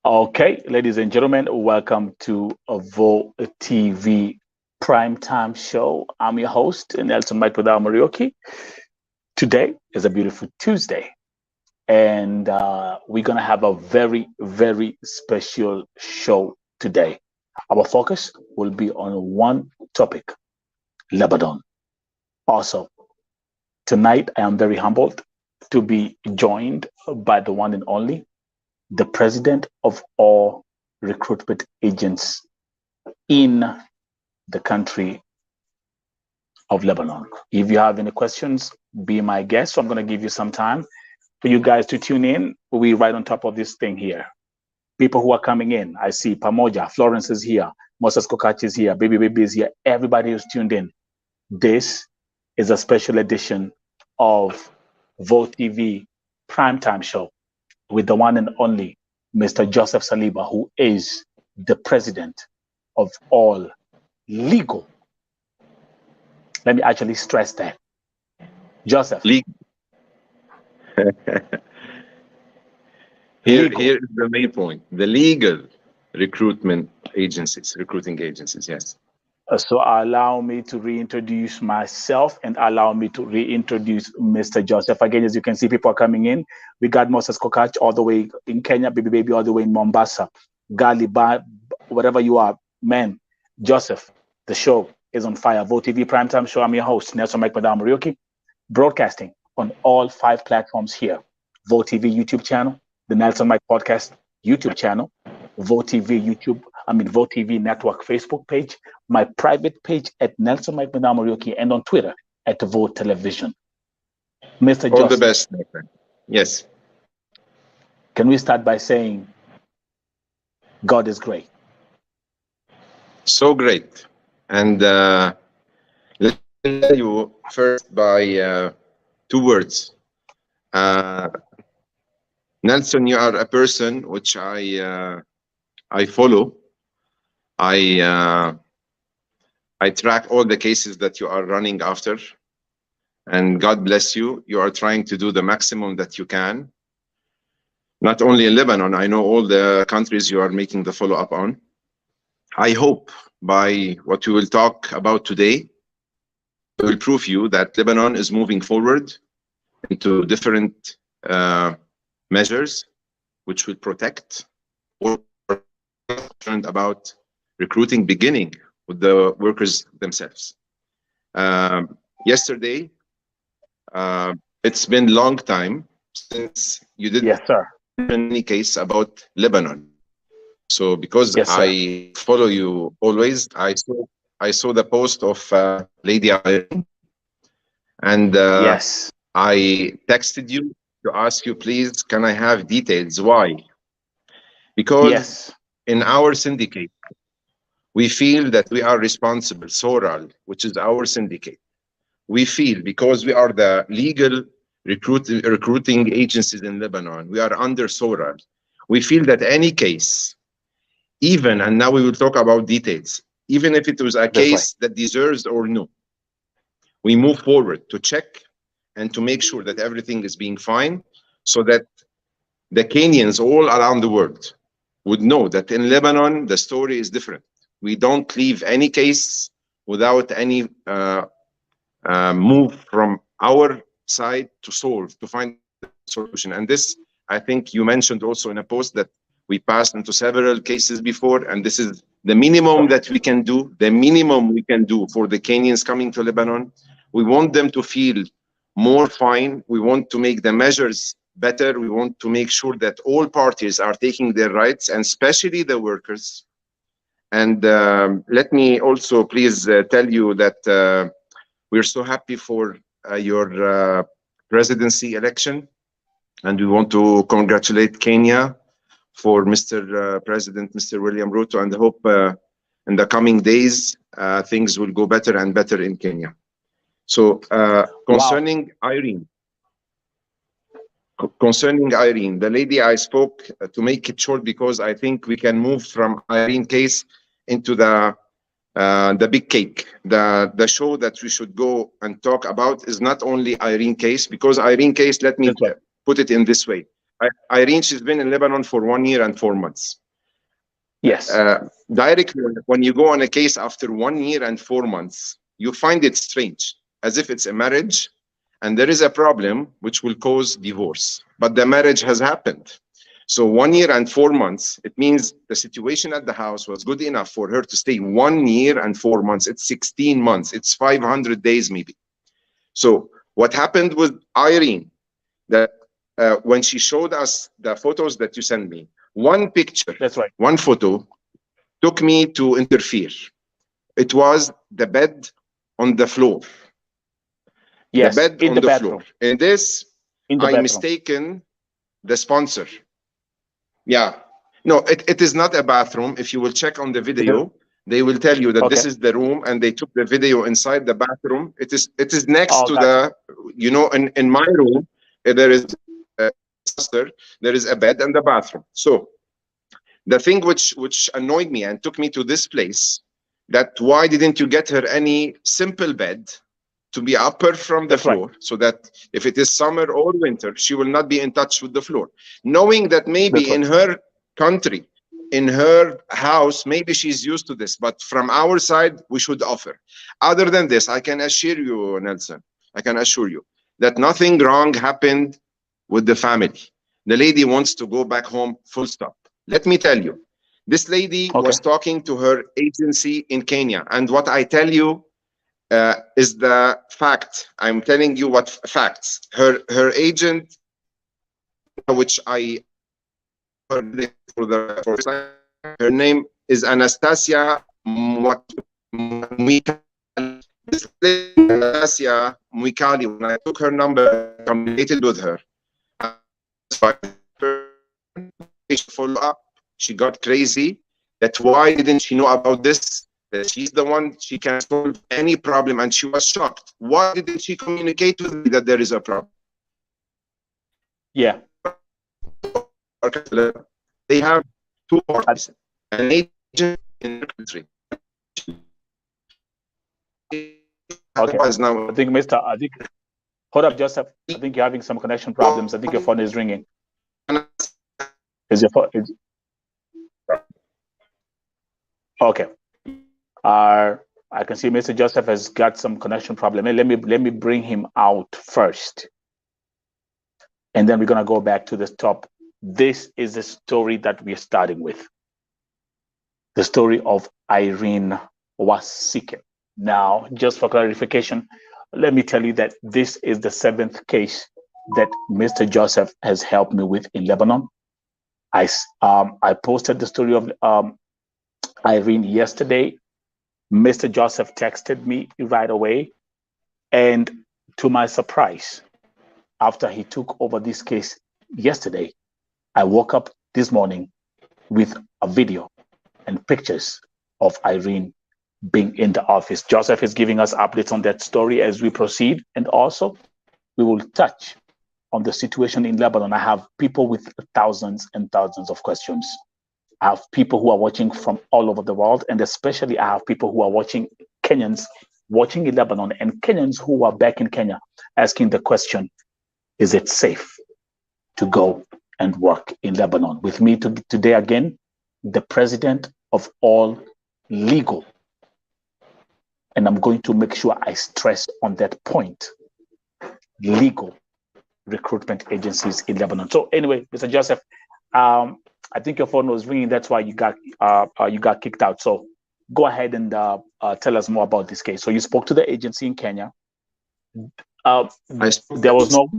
Okay, ladies and gentlemen, welcome to a Vo TV primetime show. I'm your host, Nelson Mike Without Marioki. Today is a beautiful Tuesday, and we're going to have a very, very special show today. Our focus will be on one topic, Lebanon. Also, tonight I am very humbled to be joined by the one and only, the president of all recruitment agents in the country of Lebanon. If you have any questions, be my guest. So I'm going to give you some time for you guys to tune in. We're right on top of this thing here. People who are coming in, I see Pamoja, Florence is here, Moses Kokach is here, Baby is here. Everybody who's tuned in. This is a special edition of Vote TV primetime show with the one and only Mr. Joseph Saliba, who is the president of all legal. Let me actually stress that. Joseph. Legal. Here is the main point. The legal recruiting agencies, yes. So allow me to reintroduce myself and allow me to reintroduce Mr. Joseph. Again, as you can see, people are coming in. We got Moses Kokach all the way in Kenya, Baby all the way in Mombasa, Galiba, whatever you are, man. Joseph, the show is on fire. Vote TV primetime show. I'm your host, Nelson Mike Madam Marioki, broadcasting on all 5 platforms here. Vote TV YouTube channel, the Nelson Mike Podcast YouTube channel, Vote TV Network Facebook page, my private page at Nelson Mike Madam Marioki, and on Twitter at Vote Television. Mr. All Joseph, the best, my friend. Yes. Can we start by saying God is great? So great. And let me tell you first by 2 words. Nelson, you are a person which I follow. I track all the cases that you are running after, and God bless you. You are trying to do the maximum that you can. Not only in Lebanon, I know all the countries you are making the follow-up on. I hope by what we will talk about today, I will prove you that Lebanon is moving forward into different measures which will protect or concerned about recruiting, beginning with the workers themselves. Yesterday, it's been a long time since you did any case about Lebanon. So because I follow you always, I saw the post of Lady Irene, and I texted you to ask you, please, can I have details? Why? Because in our syndicate, we feel that we are responsible, Soral, which is our syndicate. We feel because we are the legal recruiting agencies in Lebanon, we are under Soral. We feel that any case, even, and now we will talk about details, even if it was a case that deserves or no, we move forward to check and to make sure that everything is being fine, so that the Kenyans all around the world would know that in Lebanon, the story is different. We don't leave any case without any move from our side to solve, to find a solution. And this, I think you mentioned also in a post that we passed into several cases before, and this is the minimum that we can do, the minimum we can do for the Kenyans coming to Lebanon. We want them to feel more fine. We want to make the measures better. We want to make sure that all parties are taking their rights, and especially the workers. And let me also please tell you that we're so happy for your presidency election, and we want to congratulate Kenya for Mr. President, Mr. William Ruto, and hope in the coming days things will go better and better in Kenya. So concerning Irene, the lady I spoke, to make it short, because I think we can move from Irene case into the big cake. The show that we should go and talk about is not only Irene case, because Irene case, let me put it in this way. Irene, she's been in Lebanon for 1 year and 4 months. Yes. Directly, when you go on a case after 1 year and 4 months, you find it strange, as if it's a marriage and there is a problem which will cause divorce. But the marriage has happened. So 1 year and 4 months, it means the situation at the house was good enough for her to stay 1 year and 4 months. It's 16 months. It's 500 days maybe. So what happened with Irene, that when she showed us the photos that you sent me, one picture, that's right, one photo took me to interfere. It was the bed on the floor. Yes, the bed in on the the bathroom. floor. In this, I mistaken the sponsor. Yeah. No, it is not a bathroom. If you will check on the video, they will tell you that this is the room, and they took the video inside the bathroom. It is next to the, you know, in my room, there is a sponsor, there is a bed and the bathroom. So the thing which annoyed me and took me to this place, that why didn't you get her any simple bed to be upper from the floor, so that if it is summer or winter, she will not be in touch with the floor, knowing that maybe in her country, in her house, maybe she's used to this, but from our side, we should offer. Other than this, I can assure you, Nelson, I can assure you that nothing wrong happened with the family. The lady wants to go back home, full stop. Let me tell you, this lady was talking to her agency in Kenya, and what I tell you is the fact. I'm telling you what facts. Her agent, which I heard for the first time, her name is Anastasia Mwikali. Anastasia Mwikali. When I took her number, communicated with her. Follow up. She got crazy. That why didn't she know about this? That she's the one, she can solve any problem, and she was shocked. Why didn't she communicate with me that there is a problem? Yeah. They have two parties, an agent in the country. Okay. Now, I think, hold up, Joseph. I think you're having some connection problems. I think your phone is ringing. Is your phone? Okay. I can see Mr. Joseph has got some connection problem. Let me bring him out first, and then we're gonna go back to the top. This is the story that we're starting with. The story of Irene Wasike. Now, just for clarification, let me tell you that this is the 7th case that Mr. Joseph has helped me with in Lebanon. I posted the story of Irene yesterday. Mr. Joseph texted me right away, and to my surprise, after he took over this case yesterday, I woke up this morning with a video and pictures of Irene being in the office. Joseph is giving us updates on that story as we proceed, and also we will touch on the situation in Lebanon. I have people with thousands and thousands of questions. I have people who are watching from all over the world, and especially I have people who are watching, Kenyans watching in Lebanon, and Kenyans who are back in Kenya asking the question, is it safe to go and work in Lebanon? With me today again, the president of all legal, and I'm going to make sure I stress on that point, legal recruitment agencies in Lebanon. So anyway, Mr. Joseph, I think your phone was ringing. That's why you got kicked out. So go ahead and tell us more about this case. So you spoke to the agency in Kenya. There was no.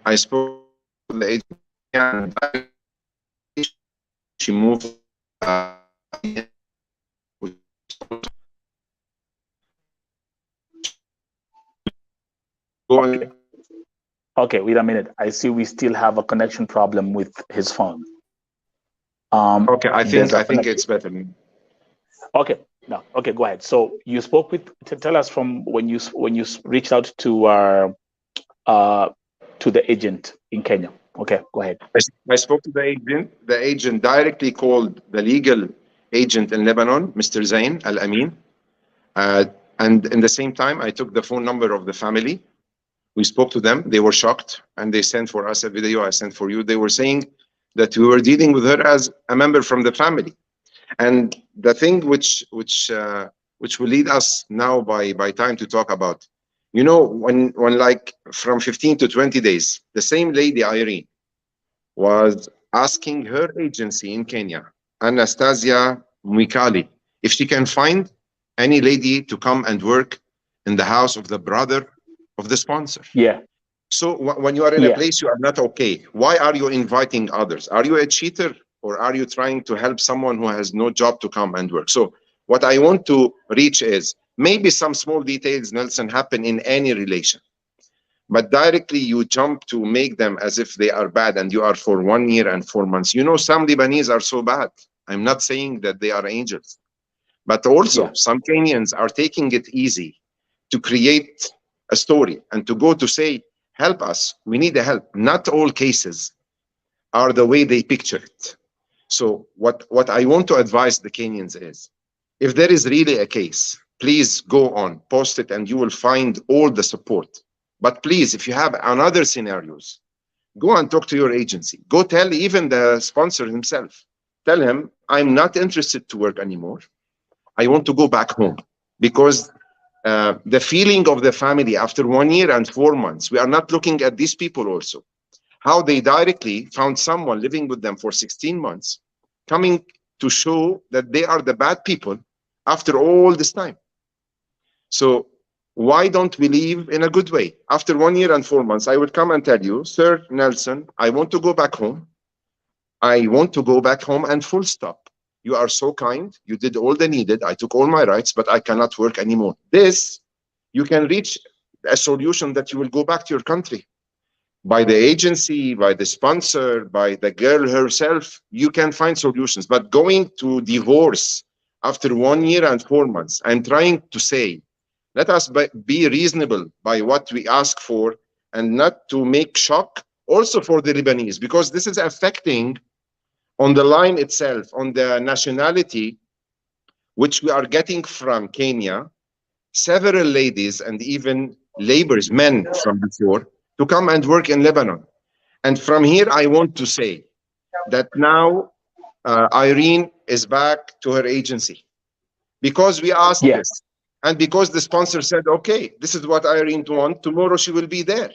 I spoke to the agency and she moved. Okay, wait a minute. I see we still have a connection problem with his phone. Okay, I think it's better. Okay, no, okay, go ahead. So you spoke with. Tell us from when you reached out to the agent in Kenya. Okay, go ahead. I spoke to the agent. The agent directly called the legal agent in Lebanon, Mr. Zain Al Amin, and in the same time, I took the phone number of the family. We spoke to them. They were shocked, and they sent for us a video. I sent for you. They were saying that we were dealing with her as a member from the family. And the thing which will lead us now by time to talk about, you know, when like from 15 to 20 days, the same lady Irene was asking her agency in Kenya, Anastasia Mwikali, if she can find any lady to come and work in the house of the brother of the sponsor. Yeah. So when you are in a place you are not okay, why are you inviting others? Are you a cheater, or are you trying to help someone who has no job to come and work? So what I want to reach is, maybe some small details, Nelson, happen in any relation, but directly you jump to make them as if they are bad, and you are for 1 year and 4 months. You know, some Lebanese are so bad. I'm not saying that they are angels, but also some Kenyans are taking it easy to create a story and to go to say, help us, we need the help. Not all cases are the way they picture it. So what I want to advise the Kenyans is, if there is really a case, please go on, post it, and you will find all the support. But please, if you have another scenarios, go and talk to your agency. Go tell even the sponsor himself. Tell him, I'm not interested to work anymore. I want to go back home. Because the feeling of the family after 1 year and 4 months, we are not looking at these people also. How they directly found someone living with them for 16 months, coming to show that they are the bad people after all this time. So why don't we live in a good way? After 1 year and 4 months, I would come and tell you, Sir Nelson, I want to go back home. I want to go back home, and full stop. You are so kind. You did all the needed. I took all my rights, but I cannot work anymore. This, you can reach a solution that you will go back to your country. By the agency, by the sponsor, by the girl herself, you can find solutions. But going to divorce after 1 year and 4 months, I'm trying to say, let us be reasonable by what we ask for, and not to make shock also for the Lebanese, because this is affecting on the line itself, on the nationality, which we are getting from Kenya, several ladies and even laborers, men from before, to come and work in Lebanon. And from here, I want to say that now Irene is back to her agency, because we asked this, and because the sponsor said, okay, this is what Irene wants, tomorrow she will be there.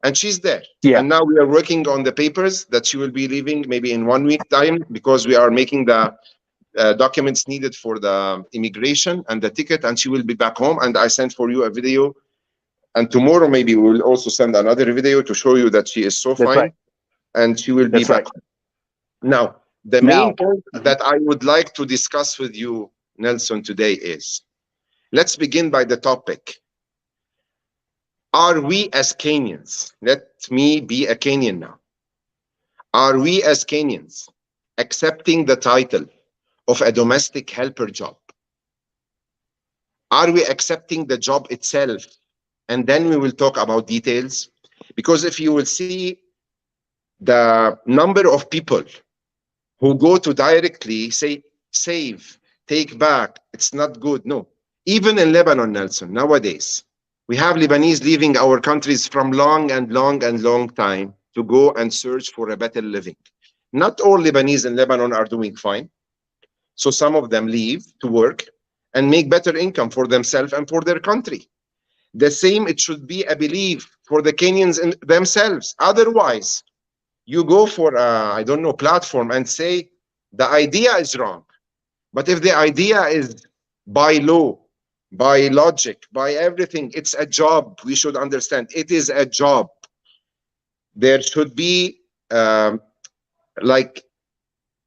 And she's there. And now we are working on the papers that she will be leaving maybe in 1 week time, because we are making the documents needed for the immigration and the ticket, and she will be back home. And I sent for you a video, and tomorrow maybe we will also send another video to show you that she is so fine, and she will be back. Now, the main point that I would like to discuss with you, Nelson, today is, let's begin by the topic. Are we as Kenyans, let me be a Kenyan now, are we as Kenyans accepting the title of a domestic helper job? Are we accepting the job itself? And then we will talk about details. Because if you will see the number of people who go to directly say, save, take back, it's not good. No, even in Lebanon, Nelson, nowadays, we have Lebanese leaving our countries from long time to go and search for a better living. Not all Lebanese in Lebanon are doing fine. So some of them leave to work and make better income for themselves and for their country. The same, it should be a belief for the Kenyans in themselves. Otherwise, you go for a, I don't know, platform and say the idea is wrong. But if the idea is by law, by logic, by everything, it's a job. We should understand it is a job. There should be like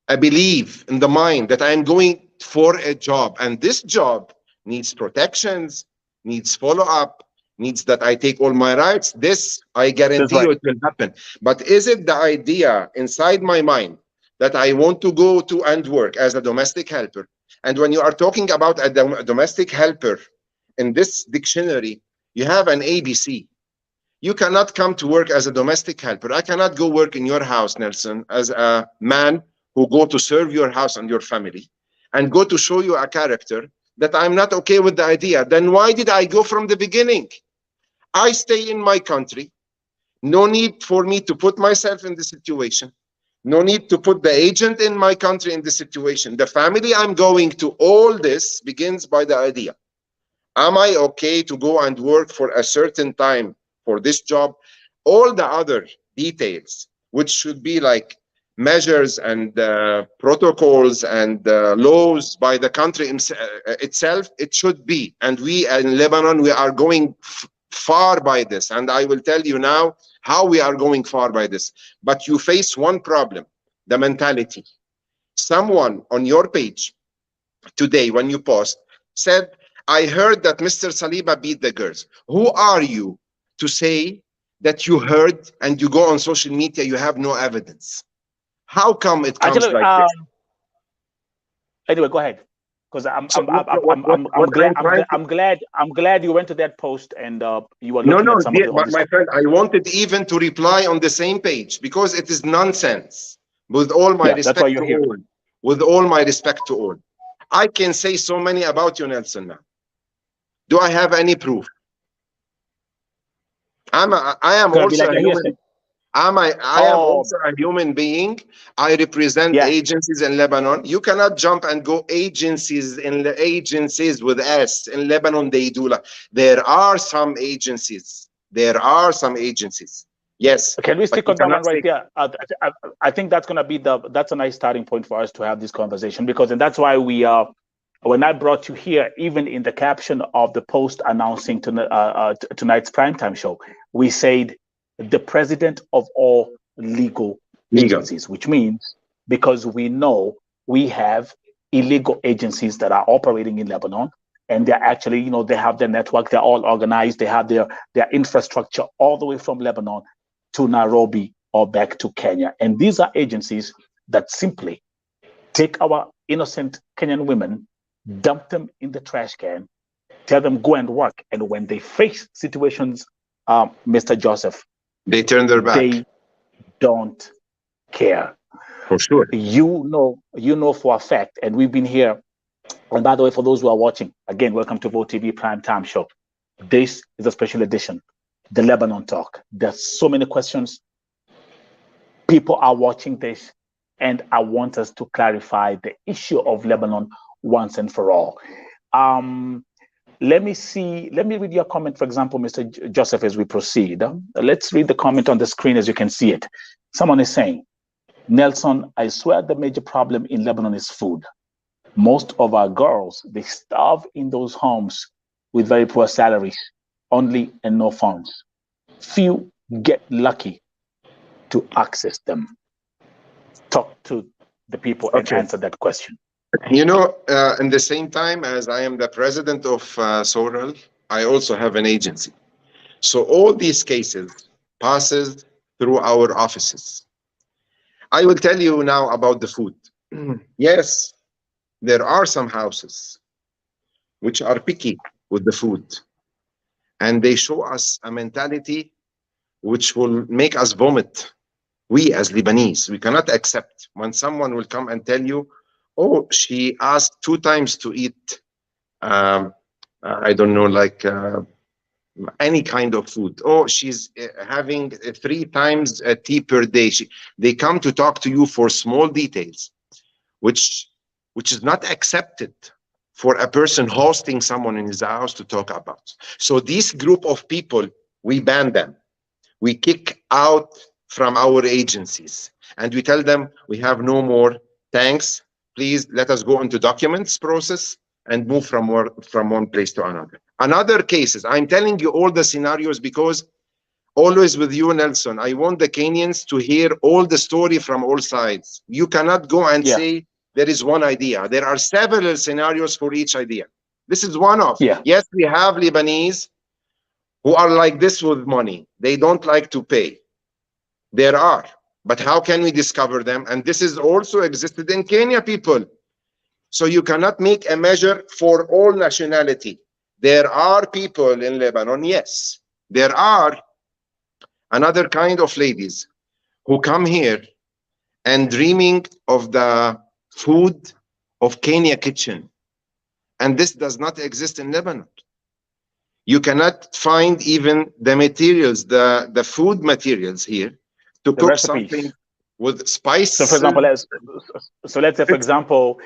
a belief in the mind that I'm going for a job, and this job needs protections, needs follow-up, needs that I take all my rights. This, I guarantee you, it will happen. But is it the idea inside my mind that I want to go to and work as a domestic helper? And when you are talking about a domestic helper, in this dictionary, you have an ABC. You cannot come to work as a domestic helper. I cannot go work in your house, Nelson, as a man who go to serve your house and your family, and go to show you a character that I'm not okay with the idea. Then why did I go from the beginning? I stay in my country. No need for me to put myself in the situation. No need to put the agent in my country in the situation. The family I'm going to, all this begins by the idea. Am I okay to go and work for a certain time for this job? All the other details, which should be like measures and protocols and laws by the country itself, it should be. And we in Lebanon, we are going far by this. And I will tell you now how we are going far by this. But you face one problem, the mentality. Someone on your page today, when you post, said, I heard that Mr. Saliba beat the girls. Who are you to say that you heard and you go on social media, you have no evidence? How come it comes actually, like this? Anyway, go ahead. Because I'm glad you went to that post and you were looking at some of the. My friend, I wanted even to reply on the same page because it is nonsense. With all my respect to all, with all my respect to all, I can say so many about you, Nelson. Now, do I have any proof? I am also a human. I am also a human being. I represent agencies in Lebanon. You cannot jump and go agencies in the agencies with S in Lebanon. They do. There are some agencies. There are some agencies. Yes. Can we stick on that one right there? I think that's going to be that's a nice starting point for us to have this conversation, because and that's why we when I brought you here, even in the caption of the post announcing tonight's primetime show, we said the president of all legal agencies, which means because we know we have illegal agencies that are operating in Lebanon, and they're actually, they have their network, they're all organized, they have their infrastructure all the way from Lebanon to Nairobi or back to Kenya. And these are agencies that simply take our innocent Kenyan women, dump them in the trash can, tell them go and work. And when they face situations, Mr. Joseph, they turn their back. They don't care. For sure. You know for a fact, and we've been here. And by the way, for those who are watching, again, welcome to Vote TV Primetime Show. This is a special edition, the Lebanon Talk. There's so many questions. People are watching this, and I want us to clarify the issue of Lebanon once and for all. Let me read your comment, for example, Mr. Joseph, as we proceed. Let's read the comment on the screen as you can see it. Someone is saying, Nelson, I swear the major problem in Lebanon is food. Most of our girls, they starve in those homes with very poor salaries, only and no funds. Few get lucky to access them. Talk to the people and answer that question. In the same time as I am the president of Soral, I also have an agency. So all these cases passes through our offices. I will tell you now about the food. Yes, there are some houses which are picky with the food, and they show us a mentality which will make us vomit. We as Lebanese, we cannot accept when someone will come and tell you, oh, she asked 2 times to eat, I don't know, like any kind of food. Oh, she's having 3 times a tea per day. They come to talk to you for small details, which is not accepted for a person hosting someone in his house to talk about. So this group of people, we ban them. We kick out from our agencies, and we tell them we have no more. Thanks. Please let us go into documents process and move from one place to another. Another cases, I'm telling you all the scenarios because always with you, Nelson, I want the Kenyans to hear all the story from all sides. You cannot go and say there is one idea. There are several scenarios for each idea. This is one of. Yes, we have Lebanese who are like this with money. They don't like to pay. There are. But how can we discover them? And this is also existed in Kenya, people. So you cannot make a measure for all nationality. There are people in Lebanon, yes. There are another kind of ladies who come here and dreaming of the food of Kenya kitchen. And this does not exist in Lebanon. You cannot find even the materials, the food materials here to cook something with spice. So, for example, let's say, for example,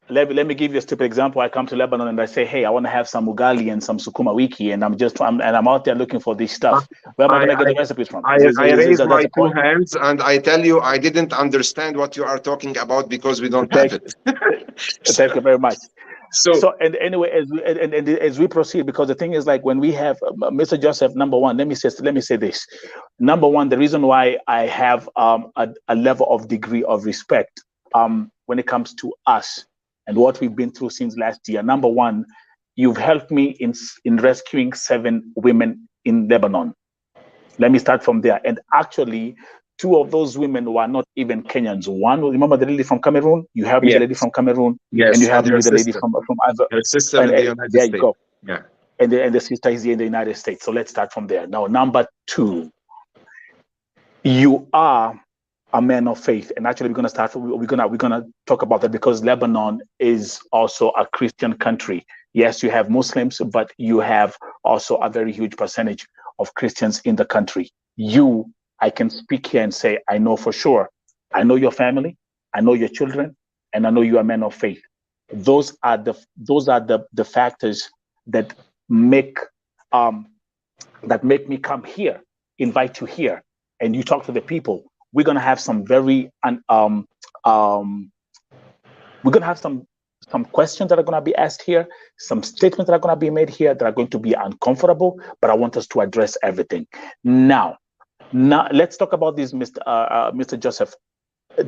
let me give you a stupid example. I come to Lebanon and I say, hey, I want to have some ugali and some sukuma wiki, and I'm out there looking for this stuff. Where am I going to get the recipes from? I raise my two hands and I tell you, I didn't understand what you are talking about because we don't have it. Thank you very much. So and anyway, as we proceed, because the thing is, like, when we have Mr. Joseph, number one, let me say this. Number one, the reason why I have a level of degree of respect when it comes to us and what we've been through since last year. Number one, you've helped me in rescuing 7 women in Lebanon. Let me start from there. And actually, 2 of those women were not even Kenyans. One, remember the lady from Cameroon? You helped me, the lady from Cameroon. Yes. And you helped me with the lady from other. Her sister in the United States. There you go. Yeah. And the sister is here in the United States. So let's start from there. Now, number 2, you are a man of faith. And actually, we're gonna talk about that, because Lebanon is also a Christian country. Yes, you have Muslims, but you have also a very huge percentage of Christians in the country. I can speak here and say, I know for sure. I know your family, I know your children, and I know you are men of faith. Those are the factors that make me come here, invite you here, and you talk to the people. We're gonna have some very we're gonna have some questions that are gonna be asked here, some statements that are gonna be made here that are going to be uncomfortable, but I want us to address everything. Now let's talk about this, Mr. Joseph.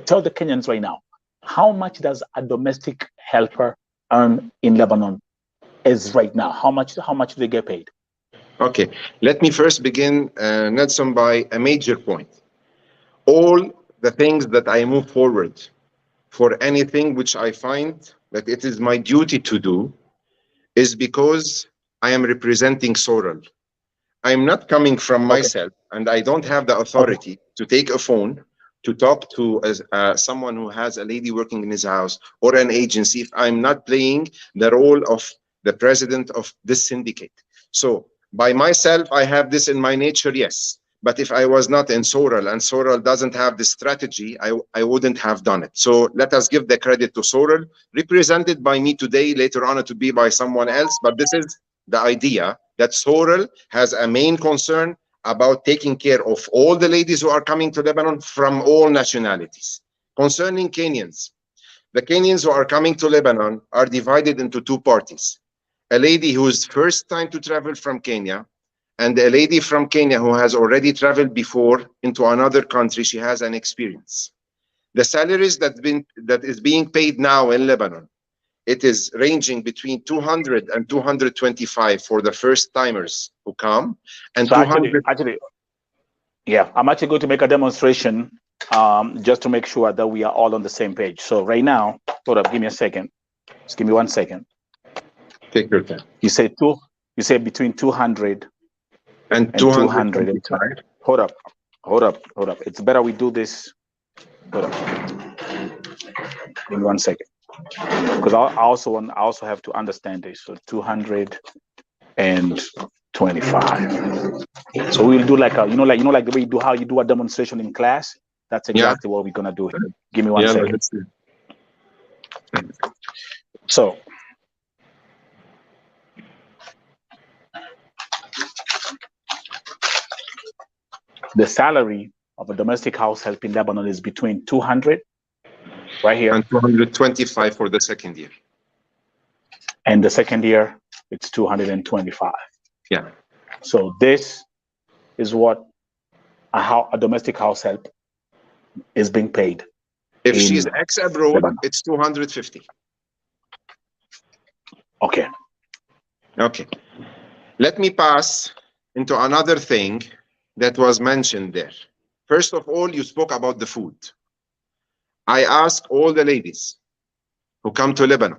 Tell the Kenyans right now, how much does a domestic helper earn in Lebanon as right now? How much do they get paid? Okay, let me first begin, Nelson, by a major point. All the things that I move forward for anything which I find that it is my duty to do is because I am representing Soral. I'm not coming from myself, and I don't have the authority to take a phone to talk to someone who has a lady working in his house or an agency if I'm not playing the role of the president of this syndicate. So by myself, I have this in my nature, yes. But if I was not in Soral and Soral doesn't have this strategy, I wouldn't have done it. So let us give the credit to Soral, represented by me today, later on it to be by someone else. But this is the idea that Soral has a main concern about taking care of all the ladies who are coming to Lebanon from all nationalities. Concerning Kenyans, the Kenyans who are coming to Lebanon are divided into 2 parties. A lady who's first time to travel from Kenya, and a lady from Kenya who has already traveled before into another country. She has an experience. The salaries that is being paid now in Lebanon, it is ranging between 200 and 225 for the first timers who come, and so actually, yeah, I'm actually going to make a demonstration just to make sure that we are all on the same page. So right now, hold up, give me a second. Just give me 1 second. Take your time. You say between 200 and 225. Hold up. It's better we do this. Hold up. Give me 1 second, because I also have to understand this. So 225. So we'll do like the way you do how you do a demonstration in class. That's exactly what we're gonna do here. Give me 1 second. So the salary of a domestic house help in Lebanon is between 200, right here, and 225 for the second year. And the second year, it's 225. Yeah. So this is what a domestic house help is being paid. If she's ex-abroad, it's 250. Okay. Okay. Let me pass into another thing that was mentioned there. First of all, you spoke about the food. I ask all the ladies who come to Lebanon,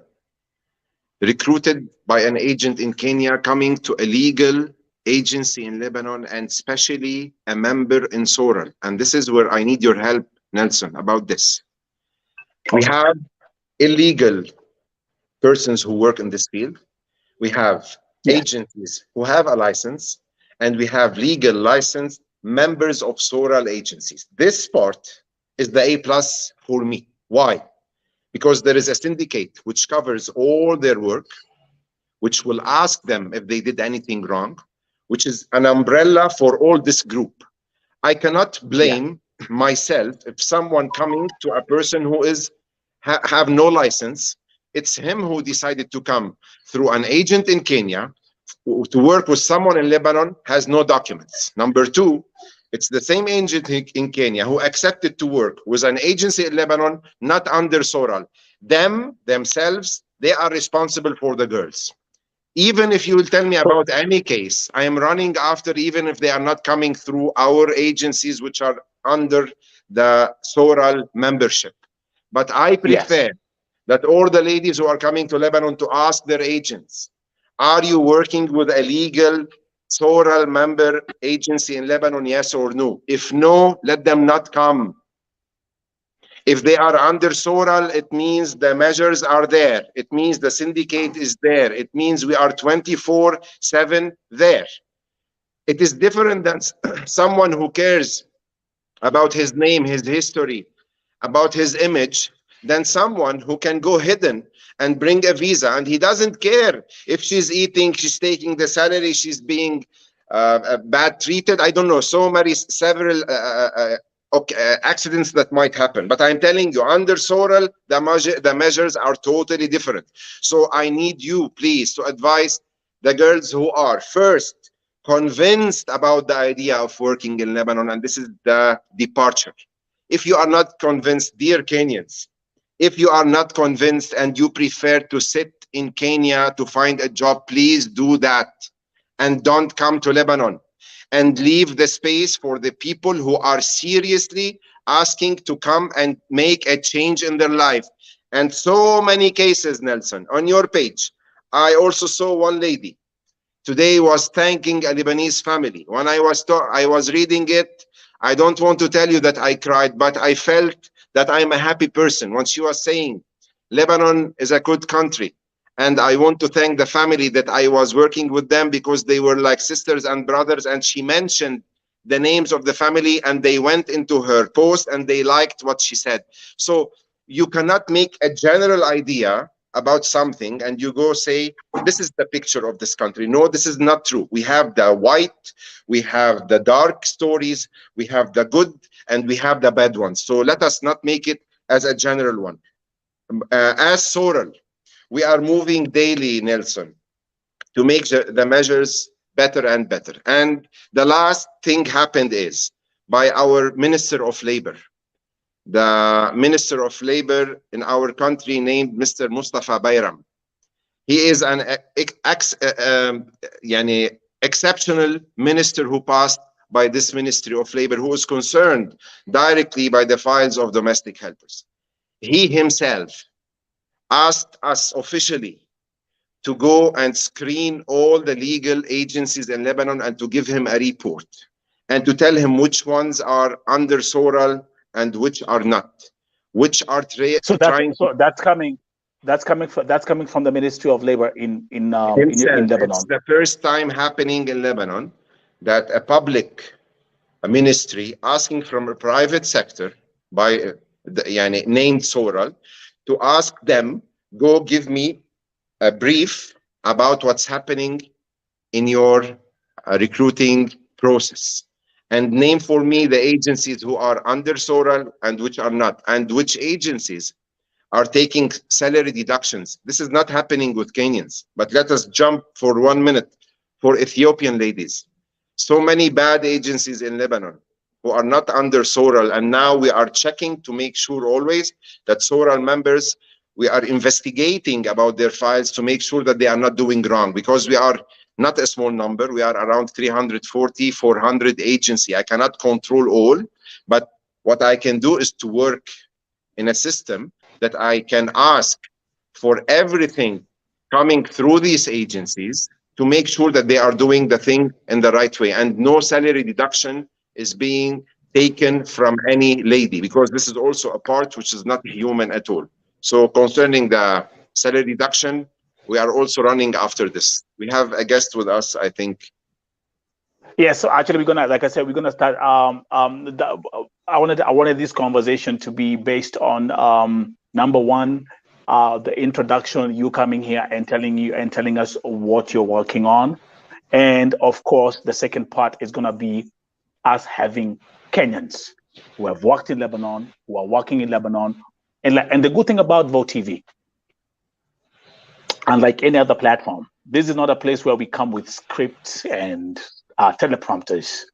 recruited by an agent in Kenya, coming to a legal agency in Lebanon, and especially a member in Soral. And this is where I need your help, Nelson, about this. We have illegal persons who work in this field. We have agencies who have a license, and we have legal licensed members of SORAL agencies. This part is the A+ for me. Why? Because there is a syndicate which covers all their work, which will ask them if they did anything wrong, which is an umbrella for all this group. I cannot blame myself if someone coming to a person who is have no license. It's him who decided to come through an agent in Kenya to work with someone in Lebanon, has no documents. Number two, it's the same agent in Kenya who accepted to work with an agency in Lebanon, not under SORAL. Themselves, they are responsible for the girls. Even if you will tell me about any case, I am running after, even if they are not coming through our agencies, which are under the SORAL membership. But I prefer that all the ladies who are coming to Lebanon to ask their agents, are you working with a legal SORAL member agency in Lebanon, yes or no? If no, let them not come. If they are under SORAL, it means the measures are there. It means the syndicate is there. It means we are 24/7 there. It is different than someone who cares about his name, his history, about his image, than someone who can go hidden and bring a visa, and he doesn't care if she's eating, she's taking the salary, she's being bad treated. I don't know, several accidents that might happen. But I'm telling you, under SORAL, the measures are totally different. So I need you, please, to advise the girls who are first convinced about the idea of working in Lebanon, and this is the departure. If you are not convinced, dear Kenyans, if you are not convinced and you prefer to sit in Kenya to find a job, please do that and don't come to Lebanon, and leave the space for the people who are seriously asking to come and make a change in their life. And so many cases, Nelson, on your page. I also saw one lady today was thanking a Lebanese family. When I was reading it, I don't want to tell you that I cried, but I felt that I'm a happy person when she was saying, Lebanon is a good country. And I want to thank the family that I was working with them, because they were like sisters and brothers. And she mentioned the names of the family, and they went into her post and they liked what she said. So you cannot make a general idea about something and you go say, this is the picture of this country. No, this is not true. We have the white, we have the dark stories, we have the good, and we have the bad ones. So let us not make it as a general one. As SORAL, we are moving daily, Nelson, to make the measures better and better. And the last thing happened is by our Minister of Labor. The Minister of Labor in our country named Mr. Mustafa Bayram. He is an exceptional minister who passed by this Ministry of Labor, who is concerned directly by the files of domestic helpers. He himself asked us officially to go and screen all the legal agencies in Lebanon and to give him a report and to tell him which ones are under SORAL and which are not, which are that's coming from the Ministry of Labor in Lebanon. It's the first time happening in Lebanon that a ministry asking from a private sector by named SORAL to ask them, go give me a brief about what's happening in your recruiting process, and name for me the agencies who are under SORAL and which are not, and which agencies are taking salary deductions. This is not happening with Kenyans, but let us jump for 1 minute for Ethiopian ladies. So many bad agencies in Lebanon who are not under SORAL, and now we are checking to make sure always that SORAL members, we are investigating about their files to make sure that they are not doing wrong, because we are not a small number. We are around 340, 400 agency. I cannot control all, but what I can do is to work in a system that I can ask for everything coming through these agencies to make sure that they are doing the thing in the right way, and no salary deduction is being taken from any lady, because this is also a part which is not human at all. So concerning the salary deduction, we are also running after this. We have a guest with us, I think. Yeah, so actually we're gonna, like I said, we're gonna start. I wanted this conversation to be based on number one, the introduction, you coming here and telling us what you're working on, and of course the second part is gonna be us having Kenyans who have worked in Lebanon, who are working in Lebanon, and the good thing about Vote TV, unlike any other platform, this is not a place where we come with scripts and teleprompters.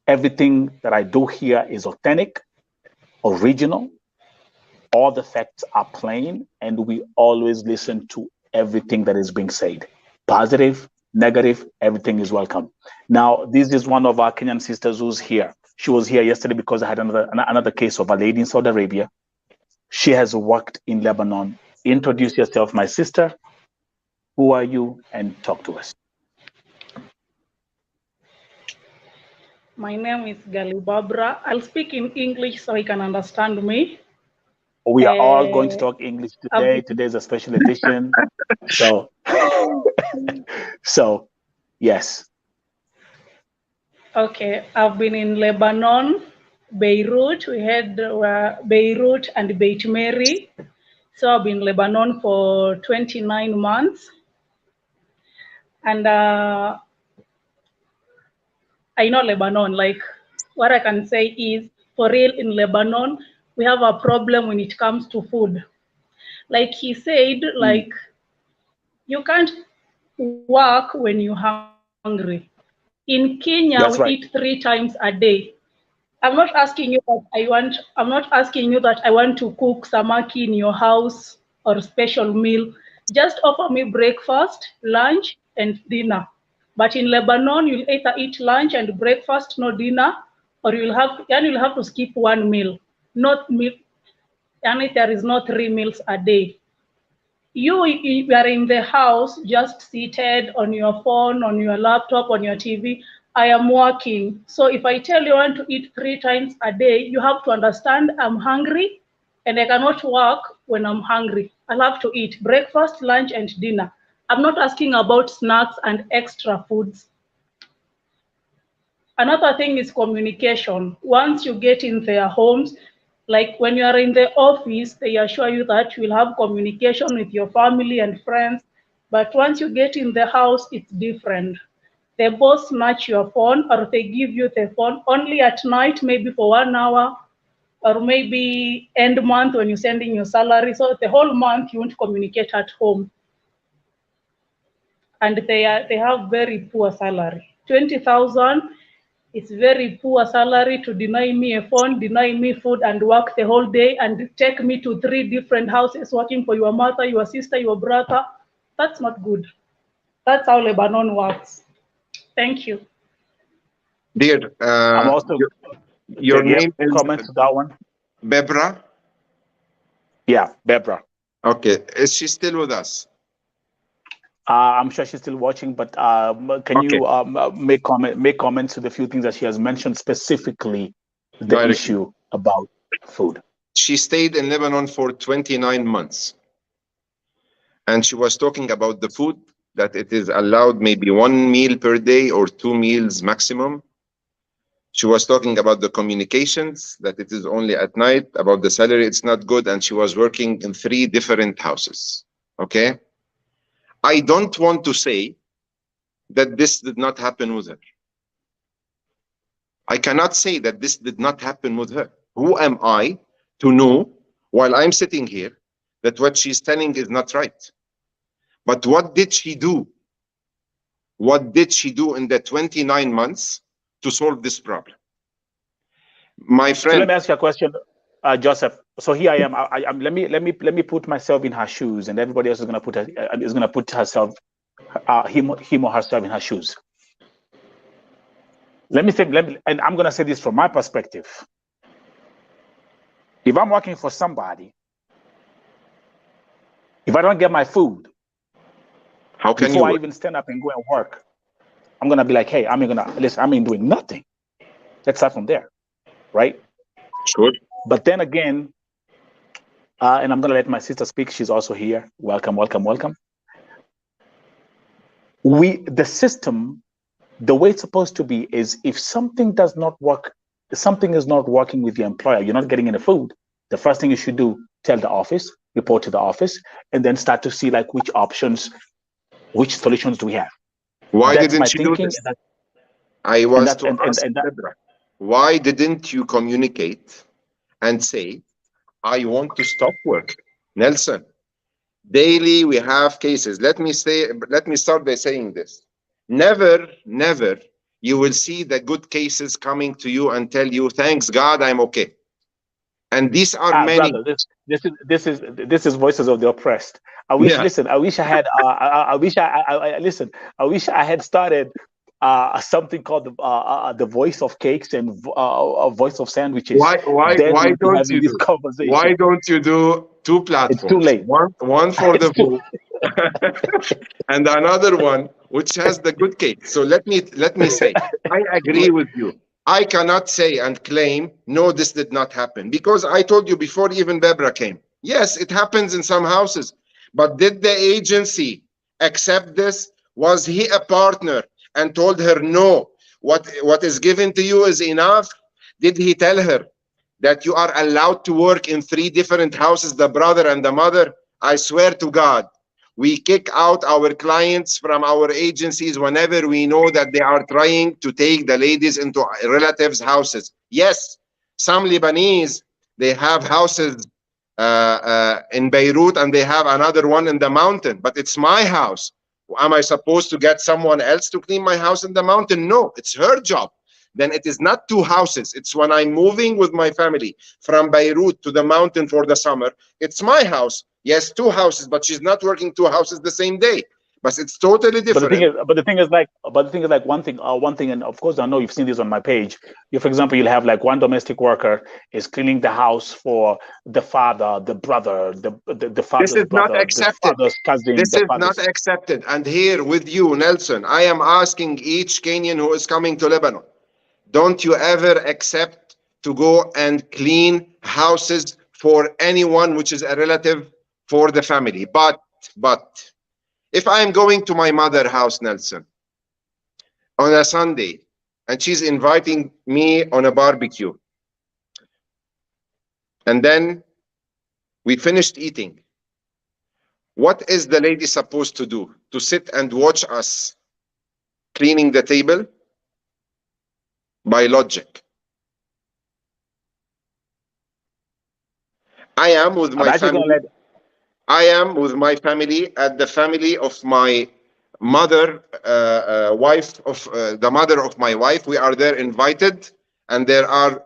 Everything that I do here is authentic, original. All the facts are plain, and we always listen to everything that is being said. Positive, negative, everything is welcome. Now, this is one of our Kenyan sisters who's here. She was here yesterday because I had another case of a lady in Saudi Arabia. She has worked in Lebanon. Introduce yourself, my sister. Who are you? And talk to us. My name is Gali Babra. I'll speak in English so you can understand me. We are all going to talk English today. Today's a special edition. So, yes. Okay, I've been in Lebanon, Beirut. We had Beirut and Beit Mary. So I've been in Lebanon for 29 months. And I know Lebanon, like what I can say is, for real in Lebanon, we have a problem when it comes to food. Like he said, like you can't work when you're hungry. In Kenya, we eat 3 times a day. I'm not asking you that I'm not asking you that I want to cook samaki in your house or special meal. Just offer me breakfast, lunch, and dinner. But in Lebanon, you'll either eat lunch and breakfast, no dinner, or you'll have to skip one meal. Not meal, and there is no 3 meals a day. You are in the house, just seated on your phone, on your laptop, on your TV. I am working. So if I tell you I want to eat 3 times a day, you have to understand I'm hungry and I cannot work when I'm hungry. I'll have to eat breakfast, lunch, and dinner. I'm not asking about snacks and extra foods. Another thing is communication. Once you get in their homes, like when you are in the office, they assure you that you will have communication with your family and friends. But once you get in the house, it's different. They both snatch your phone or they give you the phone only at night, maybe for 1 hour, or maybe end month when you're sending your salary. So the whole month you won't communicate at home. And they have very poor salary. 20,000. It's very poor salary to deny me a phone, deny me food, and work the whole day and take me to 3 different houses working for your mother, your sister, your brother. That's not good. That's how Lebanon works. Thank you. Dear, I'm also, your name is comment to that one. Bebra? Yeah, Bebra. Okay. Is she still with us? I'm sure she's still watching, but can you make comments to the few things that she has mentioned, specifically the issue about food? She stayed in Lebanon for 29 months. And she was talking about the food, that it is allowed maybe 1 meal per day or 2 meals maximum. She was talking about the communications, that it is only at night, about the salary, it's not good. And she was working in 3 different houses. Okay. I don't want to say that this did not happen with her. I cannot say that this did not happen with her. Who am I to know, while I'm sitting here, that what she's telling is not right? But what did she do? What did she do in the 29 months to solve this problem? My friend. So let me ask you a question, Joseph. So here I am. Let me put myself in her shoes, and everybody else is going to put herself, him or herself in her shoes. And I'm going to say this from my perspective. If I'm working for somebody, if I don't get my food, how can before I even stand up and go and work, I'm going to be like, hey, I ain't doing nothing. Let's start from there, right? Sure. But then again, and I'm going to let my sister speak. She's also here. Welcome, welcome, welcome. the system, the way it's supposed to be is if something does not work, something is not working with your employer, you're not getting any food, the first thing you should do, tell the office, report to the office, and then start to see like which options, which solutions do we have. Why That's my didn't you do thinking. this? I was to ask Deborah, why didn't you communicate and say, I want to stop work? Nelson, daily we have cases. Let me start by saying this. Never, never you will see the good cases coming to you and tell you, thanks God, I'm okay. And these are many. Brother, this is voices of the oppressed. I wish. Listen, I wish I had. I wish I listen. I wish I had started something called the voice of cakes and a voice of sandwiches. Why don't you do? Why don't you do two platforms? It's too late. One for the vote, and another one which has the good cake. So let me say, I agree with you. I cannot say and claim, no, this did not happen, because I told you before even Bebra came. Yes, it happens in some houses, but did the agency accept this? Was he a partner and told her, no, what is given to you is enough? Did he tell her that you are allowed to work in 3 different houses, the brother and the mother? I swear to God, we kick out our clients from our agencies whenever we know that they are trying to take the ladies into relatives' houses. Yes, some Lebanese, they have houses in Beirut and they have another one in the mountain, but it's my house. Am I supposed to get someone else to clean my house in the mountain? No, it's her job. Then it is not 2 houses. It's when I'm moving with my family from Beirut to the mountain for the summer, it's my house. Yes, 2 houses, but she's not working 2 houses the same day. But it's totally different. But the thing is like one thing, and of course I know you've seen this on my page. For example, you'll have like one domestic worker is cleaning the house for the father, the brother, the father's This is brother, not accepted. the father's cousin. This is not accepted. And here with you, Nelson, I am asking each Kenyan who is coming to Lebanon, don't you ever accept to go and clean houses for anyone which is a relative for the family. But if I am going to my mother's house, Nelson, on a Sunday, and she's inviting me on a barbecue, and then we finished eating, what is the lady supposed to do? To sit and watch us cleaning the table? By logic. I am with my family. I am with my family at the family of my mother, wife of the mother of my wife. We are there invited, and there are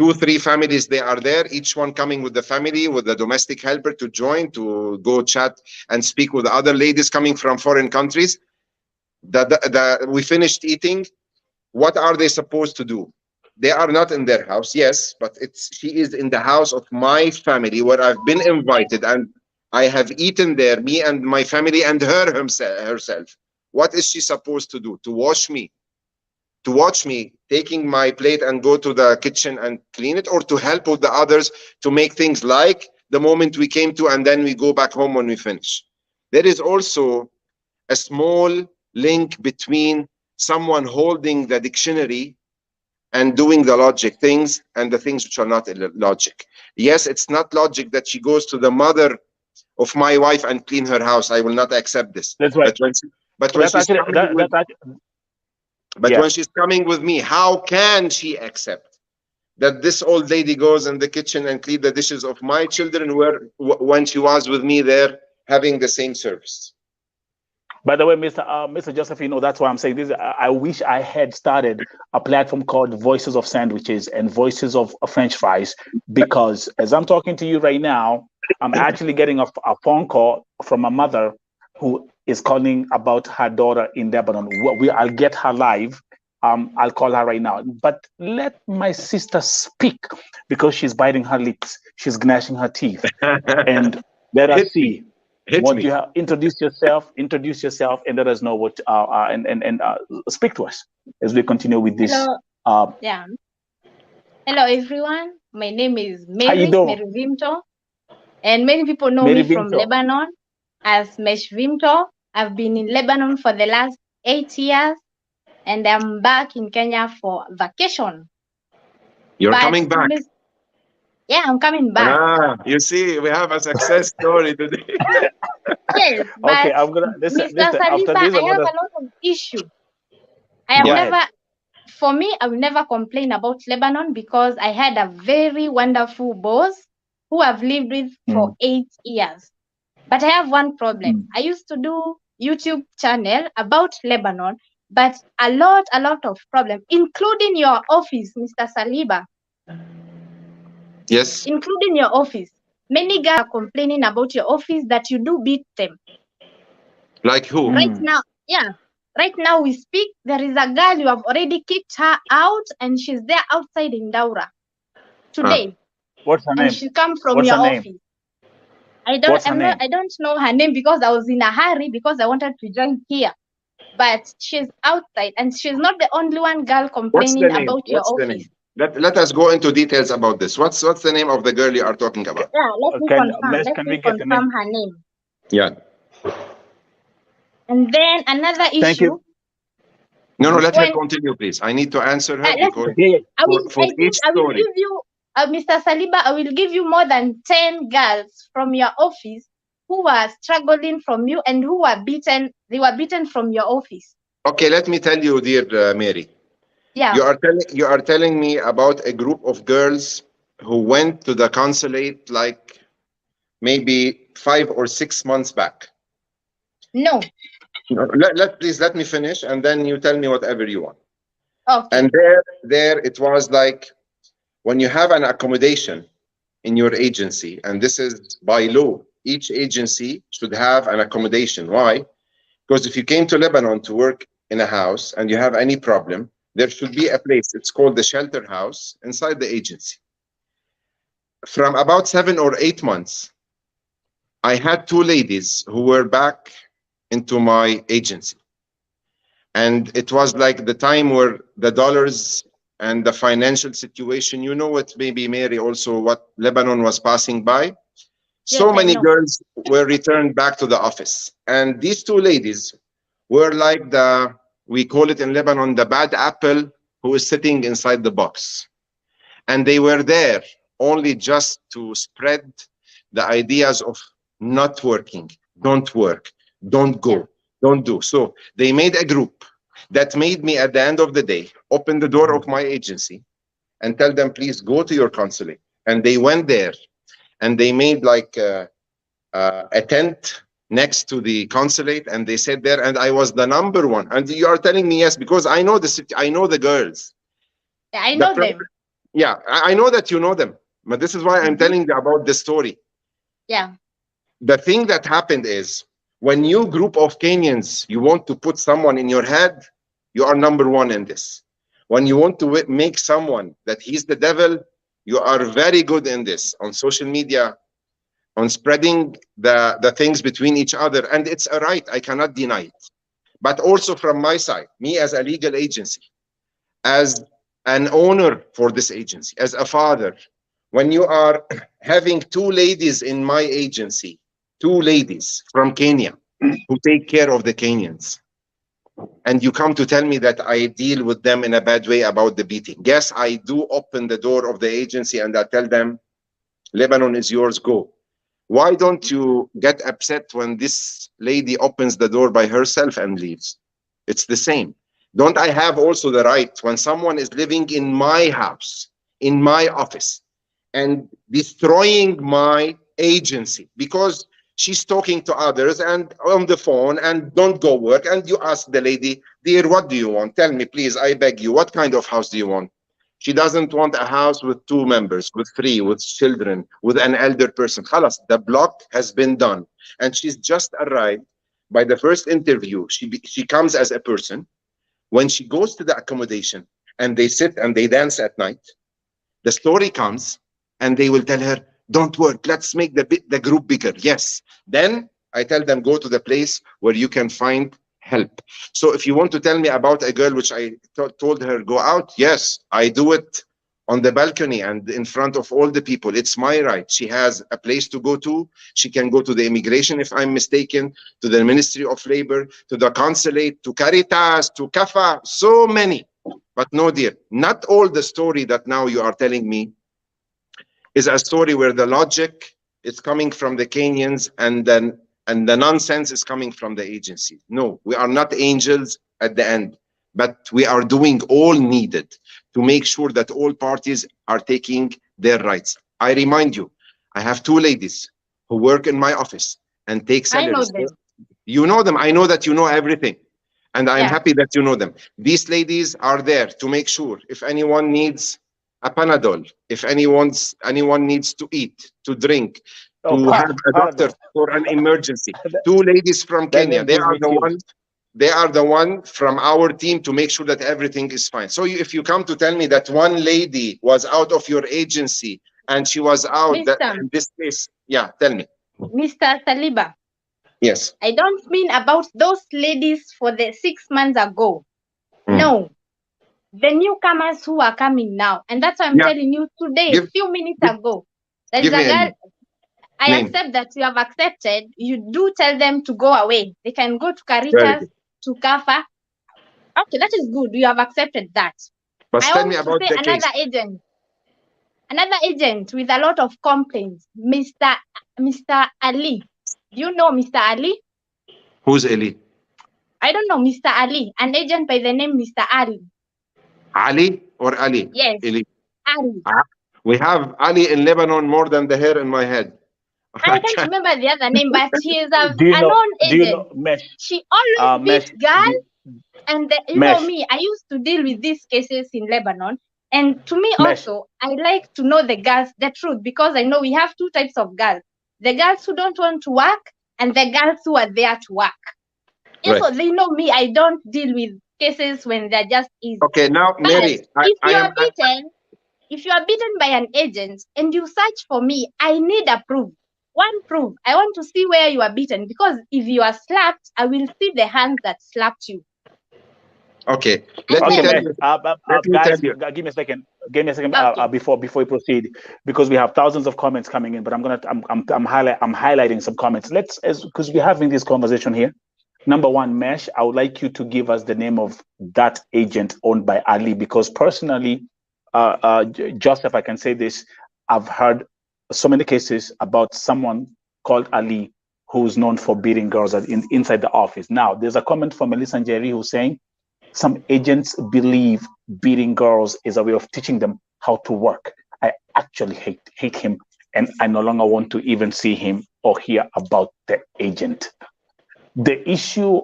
2-3 families. They are there, each one coming with the family, with the domestic helper to join, to go chat and speak with other ladies coming from foreign countries. We finished eating. What are they supposed to do? They are not in their house, yes, but she is in the house of my family where I've been invited and I have eaten there, me and my family and her herself. What is she supposed to do? To watch me? To watch me taking my plate and go to the kitchen and clean it, or to help with the others to make things like the moment we came to, and then we go back home when we finish? There is also a small link between someone holding the dictionary and doing the logic things and the things which are not logic. Yes, it's not logic that she goes to the mother of my wife and clean her house. I will not accept this. That's right. But when she's coming with me, how can she accept that this old lady goes in the kitchen and clean the dishes of my children when she was with me there having the same service? By the way, Mr. Joseph, that's why I'm saying this. I wish I had started a platform called Voices of Sandwiches and Voices of French Fries, because as I'm talking to you right now, I'm actually getting a phone call from a mother who is calling about her daughter in Lebanon. I'll get her live. I'll call her right now. But let my sister speak, because she's biting her lips. She's gnashing her teeth. And let us see. You have introduce yourself, and let us know what and speak to us as we continue with this. Hello. Hello everyone. My name is Mary Vimto, and many people know me from Lebanon as Mesh Vimto. I've been in Lebanon for the last 8 years, and I'm back in Kenya for vacation. You're coming back? Yeah, I'm coming back. Ah, you see, we have a success story today. Yes, but okay, I'm gonna Mr. Saliba, I have a lot of issue. I have never, for me, I will never complain about Lebanon because I had a very wonderful boss who I've lived with for 8 years. But I have one problem. I used to do YouTube channel about Lebanon, but a lot of problem, including your office, Mr. Saliba. Yes. Including your office. Many guys are complaining about your office that you do beat them. Like who? Right now, yeah. Right now we speak, there is a girl, you have already kicked her out and she's there outside in Daura today. What's her name? And she come from your office. I don't know her name because I was in a hurry because I wanted to join here. But she's outside and she's not the only one girl complaining about your office. Let us go into details about this. What's the name of the girl you are talking about? Yeah, let me confirm her name. Yeah. And then another issue. No, let her continue, please. I need to answer her because I will give you, Mr. Saliba, I will give you more than 10 girls from your office who were struggling from you and who were beaten. They were beaten from your office. Okay, let me tell you, dear Mary. Yeah. You are telling me about a group of girls who went to the consulate like maybe 5 or 6 months back. No. Please let me finish, and then you tell me whatever you want. Okay. And there it was like when you have an accommodation in your agency, and this is by law, each agency should have an accommodation. Why? Because if you came to Lebanon to work in a house and you have any problem, there should be a place. It's called the shelter house inside the agency. From about 7 or 8 months, I had 2 ladies who were back into my agency. And it was like the time where the dollars and the financial situation, you know what, maybe Mary, also what Lebanon was passing by. So many girls were returned back to the office. And these 2 ladies were like we call it in Lebanon, the bad apple who is sitting inside the box. And they were there only just to spread the ideas of not working, don't work, don't go, don't do. So they made a group that made me, at the end of the day, open the door of my agency and tell them, please go to your consulate. And they went there and they made like a tent next to the consulate, and they sat there, and I was the number 1. And you are telling me yes, because I know I know the girls. Yeah, I know them. Yeah, I know that you know them, but this is why I'm telling you about the story. Yeah. The thing that happened is, when you group of Kenyans, you want to put someone in your head, you are number 1 in this. When you want to make someone that he's the devil, you are very good in this on social media, on spreading the things between each other. And it's a right, I cannot deny it. But also from my side, me as a legal agency, as an owner for this agency, as a father, when you are having 2 ladies in my agency, 2 ladies from Kenya who take care of the Kenyans, and you come to tell me that I deal with them in a bad way about the beating. Yes, I do open the door of the agency and I tell them, Lebanon is yours, go. Why don't you get upset when this lady opens the door by herself and leaves? It's the same. Don't I have also the right, when someone is living in my house, in my office, and destroying my agency because she's talking to others and on the phone and don't go work, and you ask the lady, dear, what do you want? Tell me, please, I beg you, what kind of house do you want? She doesn't want a house with 2 members, with 3, with children, with an elder person. Khalas, the block has been done. And she's just arrived by the first interview. She comes as a person. When she goes to the accommodation and they sit and they dance at night, the story comes and they will tell her, don't work, let's make the group bigger. Yes. Then I tell them, go to the place where you can find help. So if you want to tell me about a girl which I told her go out, yes, I do it on the balcony and in front of all the people. It's my right. She has a place to go to. She can go to the immigration, if I'm mistaken, to the Ministry of Labor, to the consulate, to Caritas, to CAFA, so many. But no, dear, not all the story that now you are telling me is a story where the logic is coming from the Kenyans and the nonsense is coming from the agency. No, we are not angels at the end, but we are doing all needed to make sure that all parties are taking their rights. I remind you, I have two ladies who work in my office and take salaries. I know them. You know them. I know that you know everything. And I'm happy that you know them. These ladies are there to make sure if anyone needs a Panadol, if anyone needs to eat, to drink, to have a doctor for an emergency. Two ladies from Kenya. They are the one from our team to make sure that everything is fine. So if you come to tell me that one lady was out of your agency and she was out, in this case, tell me. Mr. Saliba. Yes. I don't mean about those ladies for the 6 months ago. No. The newcomers who are coming now. And that's why I'm telling you today, a few minutes ago. There is a girl. I accept that you have accepted. You do tell them to go away. They can go to Caritas, to CAFA. Okay, that is good. You have accepted that. But tell me about the another case. Another agent with a lot of complaints, Mr. Ali. Do you know Mr. Ali? Who's Ali? I don't know, Mr. Ali. An agent by the name Mr. Ali. Ali or Ali? Yes. Ali. Ali. We have Ali in Lebanon more than the hair in my head. I can't remember the other name, but he is a known agent. She always beats girls. And you know me, I used to deal with these cases in Lebanon. And to me also, I like to know the girls, the truth, because I know we have two types of girls. The girls who don't want to work and the girls who are there to work. Right. So they know me, I don't deal with cases when they're just easy. Okay, now, Mary, if you are beaten by an agent and you search for me, I need a proof. One proof. I want to see where you are beaten, because if you are slapped, I will see the hands that slapped you. Okay. Let me tell you. Guys, give me a second. Before we proceed, because we have thousands of comments coming in. But I'm highlighting some comments. Because we're having this conversation here. Number one, Mesh, I would like you to give us the name of that agent owned by Ali, because personally, Joseph, I can say this, I've heard so many cases about someone called Ali who's known for beating girls inside the office. Now, there's a comment from Melissa Njeri who's saying some agents believe beating girls is a way of teaching them how to work. I actually hate him, and I no longer want to even see him or hear about the agent. The issue,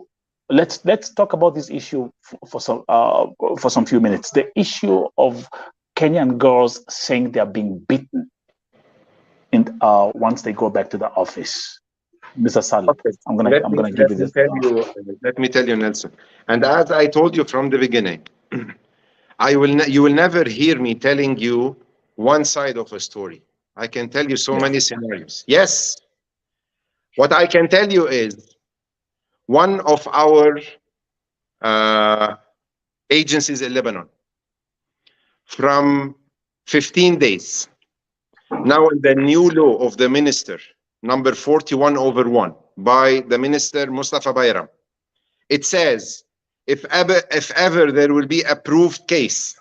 let's talk about this issue for some few minutes. The issue of Kenyan girls saying they're being beaten once they go back to the office. Mr. Salih, okay. I'm gonna give you this. Let me tell you, Nelson. And as I told you from the beginning, you will never hear me telling you one side of a story. I can tell you so many scenarios. Yes. What I can tell you is one of our agencies in Lebanon, from 15 days, now in the new law of the minister, number 41/1 by the minister Mustafa Bayram, it says if ever there will be a proved case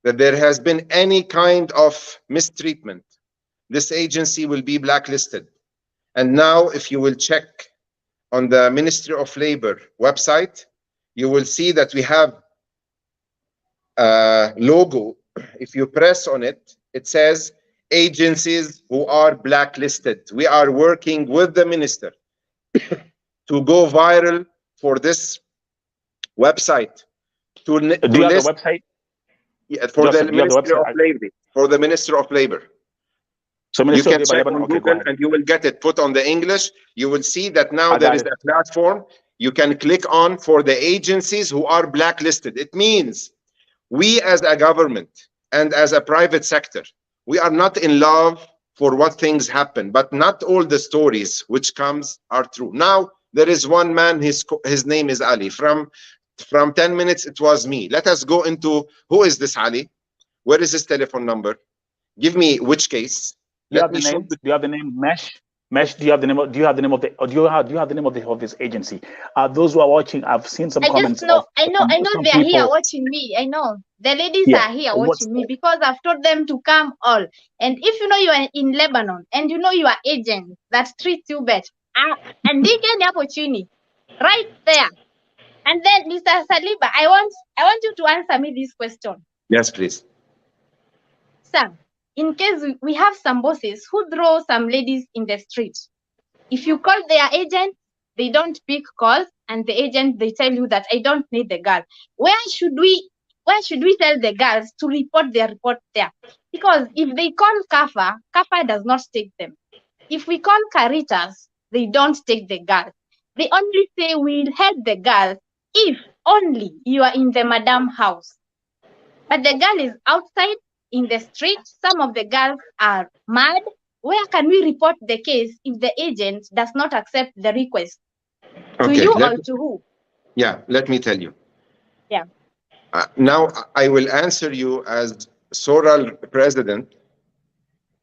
that there has been any kind of mistreatment, this agency will be blacklisted. And now if you will check on the Ministry of Labor website, you will see that we have a logo. If you press on it, it says agencies who are blacklisted. We are working with the minister to go viral for this website. Do you have the website? Yeah, for the Ministry of Labor. For the Minister of Labor. So you can check on Google and you will get it put on the English. You will see that now there is a platform you can click on for the agencies who are blacklisted. It means we as a government and as a private sector, we are not in love for what things happen, but not all the stories which comes are true. Now, there is one man, his name is Ali. From 10 minutes, it was me. Let us go into who is this Ali? Where is his telephone number? Give me which case. Do you have the name? Do you have the name Mesh? Mesh, do you have the name? Do you have the name of the? Or do you have the name of this agency? Those who are watching, I've seen some comments. I know they are here watching me. I know the ladies are here watching me because I've told them to come all. And if you know you are in Lebanon and you know you are agent that treats you better, and they get the opportunity right there. And then, Mr. Saliba, I want you to answer me this question. Yes, please. Sir, in case we have some bosses who throw some ladies in the street, if you call their agent, they don't pick calls, and the agent, they tell you that I don't need the girl. Where should we tell the girls to report their report there? Because if they call Kafa does not take them. If we call Caritas, they don't take the girl. They only say we'll help the girl if only you are in the madam house. But the girl is outside in the street. Some of the girls are mad. Where can we report the case if the agent does not accept the request? To you or to who? Yeah, let me tell you. Yeah. Now I will answer you as Soral president,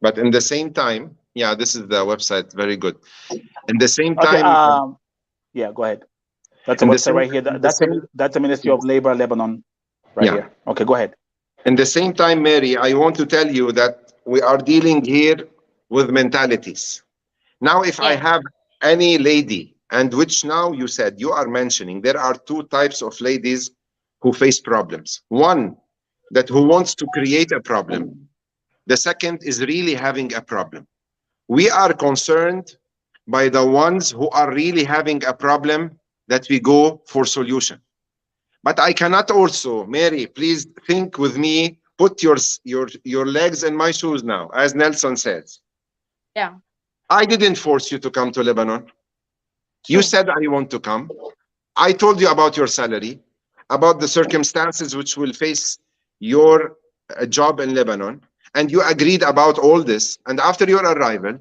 but in the same time, yeah, this is the website. Very good. In the same time, yeah, go ahead. That's a website right here. That's the Ministry of Labor, Lebanon, right here. Okay, go ahead. In the same time, Mary, I want to tell you that we are dealing here with mentalities. Now, if I have any lady, and which now you said, you are mentioning, there are two types of ladies who face problems. One, that who wants to create a problem. The second is really having a problem. We are concerned by the ones who are really having a problem that we go for solution. But I cannot also, Mary, please think with me, put your legs in my shoes now, as Nelson says. Yeah. I didn't force you to come to Lebanon. You said I want to come. I told you about your salary, about the circumstances which will face your job in Lebanon, and you agreed about all this. And after your arrival,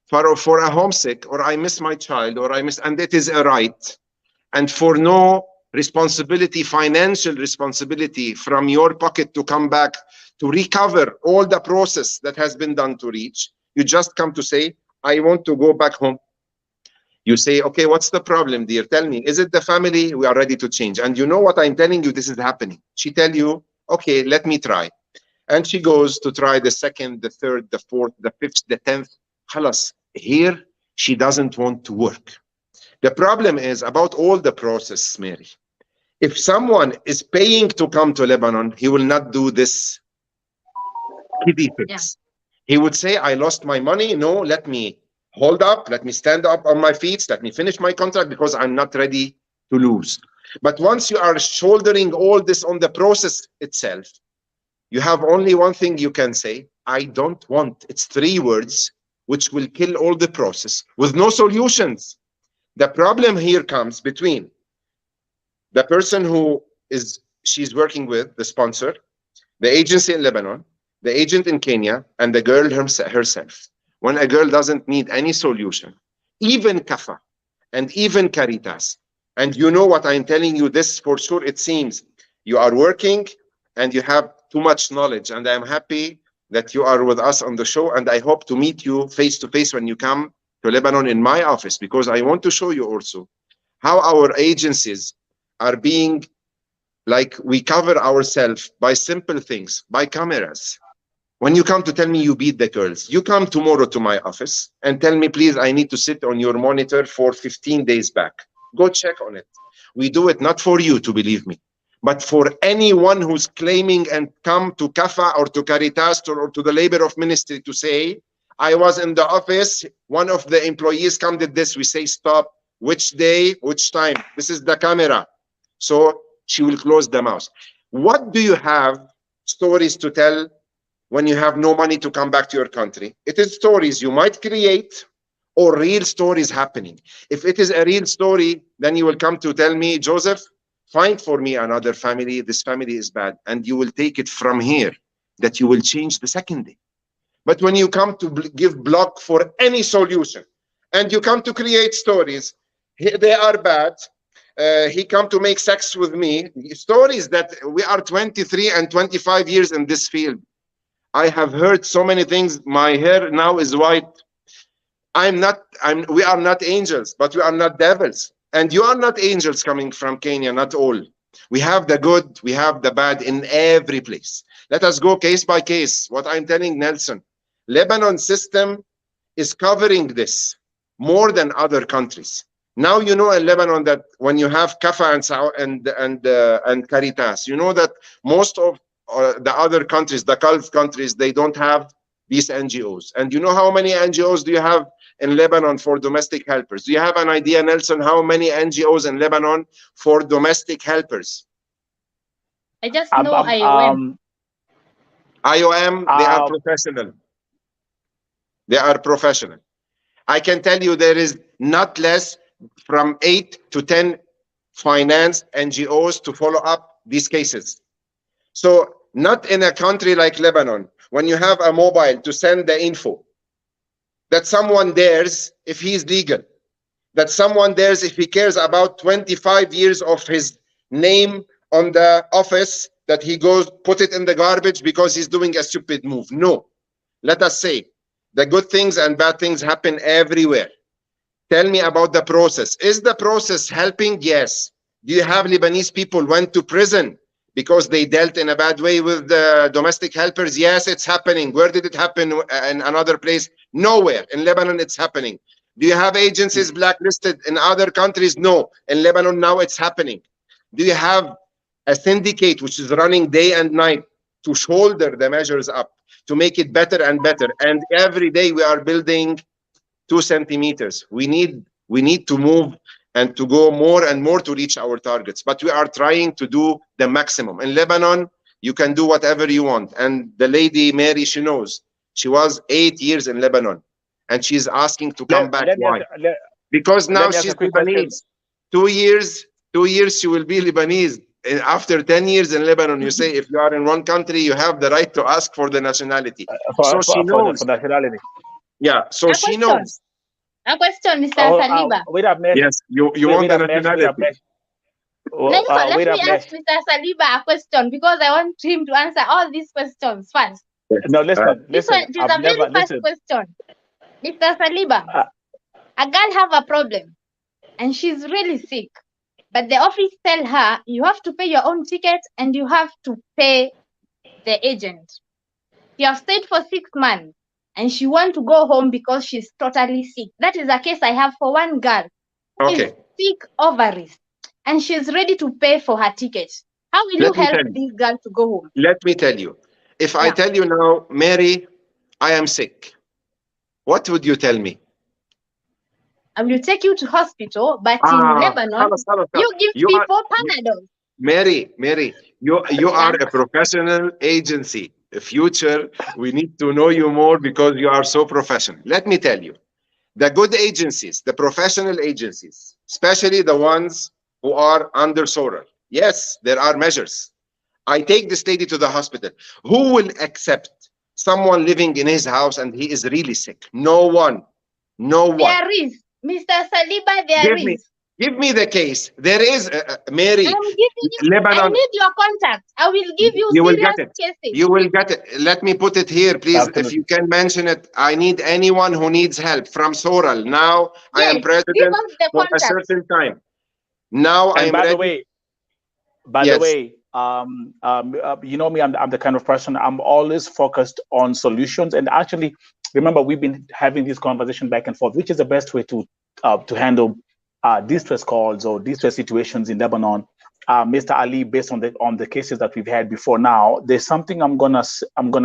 for a homesick, or I miss my child, or and it is a right, and for no responsibility, financial responsibility from your pocket to come back to recover all the process that has been done to reach, you just come to say, I want to go back home. You say, okay, what's the problem, dear? Tell me, is it the family? We are ready to change. And you know what I'm telling you, this is happening. She tell you, okay, let me try. And she goes to try the second, the third, the fourth, the fifth, the 10th. Khalas, here, she doesn't want to work. The problem is about all the process, Mary. If someone is paying to come to Lebanon, he will not do this kiddie fix. He would say, I lost my money. No, let me hold up. Let me stand up on my feet. Let me finish my contract because I'm not ready to lose. But once you are shouldering all this on the process itself, you have only one thing you can say, I don't want. It's 3 words which will kill all the process with no solutions. The problem here comes between the person who she's working with, the sponsor, the agency in Lebanon, the agent in Kenya, and the girl herself. When a girl doesn't need any solution, even Kafa and even Caritas, and you know what I'm telling you, this for sure, it seems you are working and you have too much knowledge, and I'm happy that you are with us on the show, and I hope to meet you face to face when you come to Lebanon in my office, because I want to show you also how our agencies are being, like, we cover ourselves by simple things, by cameras. When you come to tell me you beat the girls, you come tomorrow to my office and tell me, please, I need to sit on your monitor for 15 days back. Go check on it. We do it not for you to believe me, but for anyone who's claiming and come to Kafa or to Caritas or to the Labor of Ministry to say, I was in the office, one of the employees come did this. We say, stop. Which day, which time? This is the camera. So she will close the mouse. What do you have stories to tell when you have no money to come back to your country? It is stories you might create or real stories happening. If it is a real story, then you will come to tell me, Joseph, find for me another family. This family is bad. And you will take it from here, that you will change the second day. But when you come to give block for any solution, and you come to create stories, they are bad, he come to make sex with me. Stories that we are 23 and 25 years in this field. I have heard so many things. My hair now is white. We are not angels, but we are not devils. And you are not angels coming from Kenya, not all. We have the good, we have the bad in every place. Let us go case by case. What I'm telling Nelson, Lebanon system is covering this more than other countries. Now you know in Lebanon that when you have Kafa and Caritas, you know that most of the other countries, the Gulf countries, they don't have these NGOs. And you know how many NGOs do you have in Lebanon for domestic helpers? Do you have an idea, Nelson, how many NGOs in Lebanon for domestic helpers? I just know IOM. IOM, they are professional. They are professional. I can tell you there is not less from 8 to 10 finance NGOs to follow up these cases. So not in a country like Lebanon, when you have a mobile to send the info, that someone dares, if he's legal, that someone dares if he cares about 25 years of his name on the office, that he goes put it in the garbage because he's doing a stupid move. No. Let us say the good things and bad things happen everywhere. Tell me about the process. Is the process helping? Yes. Do you have Lebanese people went to prison because they dealt in a bad way with the domestic helpers? Yes, it's happening. Where did it happen? In another place? Nowhere. In Lebanon, it's happening. Do you have agencies blacklisted in other countries? No. In Lebanon, now it's happening. Do you have a syndicate which is running day and night to shoulder the measures up, to make it better and better? And every day we are building 2 centimeters. We need to move and to go more and more to reach our targets. But we are trying to do the maximum. In Lebanon, you can do whatever you want. And the lady, Mary, she knows. She was 8 years in Lebanon. And she's asking to come back. Why? Because now she's Lebanese. 2 years she will be Lebanese. And after 10 years in Lebanon, you say if you are in one country, you have the right to ask for the nationality. So she knows. For nationality. Yeah, so she knows. A question, Mr. Saliba. Wait a minute. Yes, you want the nationality. Let me ask Mr. Saliba a question because I want him to answer all these questions first. No, listen. This one is a very first question. Mr. Saliba, a girl have a problem and she's really sick, but the office tell her you have to pay your own ticket and you have to pay the agent. You have stayed for 6 months. And she wants to go home because she's totally sick. That is a case I have for one girl who is sick ovaries, and she's ready to pay for her ticket. How will you help this girl to go home? Let me tell you. If I tell you now, Mary, I am sick, what would you tell me? I will take you to hospital, but in Lebanon, you give people Panadol. Mary, you are a professional agency. The future, we need to know you more because you are so professional. Let me tell you, the good agencies, the professional agencies, especially the ones who are under SORA, yes, there are measures. I take this lady to the hospital. Who will accept someone living in his house and he is really sick? No one. No one. There is. Mr. Saliba, there is. Give me the case. There is, Mary. I'm giving you, Lebanon. I need your contact. I will give you will get it. Cases. You will get it. Let me put it here, please. Absolutely. If you can mention it. I need anyone who needs help from Soral. Now I am president for a certain time. Now I am by ready. The way, by the way, you know me, I'm the kind of person, I'm always focused on solutions. And actually, remember, we've been having this conversation back and forth, which is the best way to handle distress calls or distress situations in Lebanon. Mr. Ali, based on the cases that we've had before now, there's something I'm gonna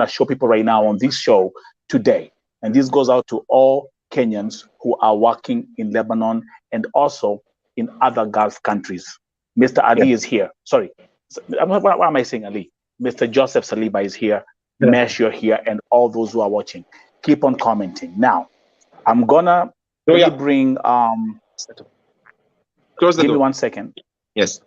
show people right now on this show today, and this goes out to all Kenyans who are working in Lebanon and also in other Gulf countries. Mr. Ali is here. Sorry, what am I saying, Ali? Mr. Joseph Saliba is here. Mesh, you're here, and all those who are watching, keep on commenting. Now, I'm gonna bring Close the door. Give me 1 second. Yes.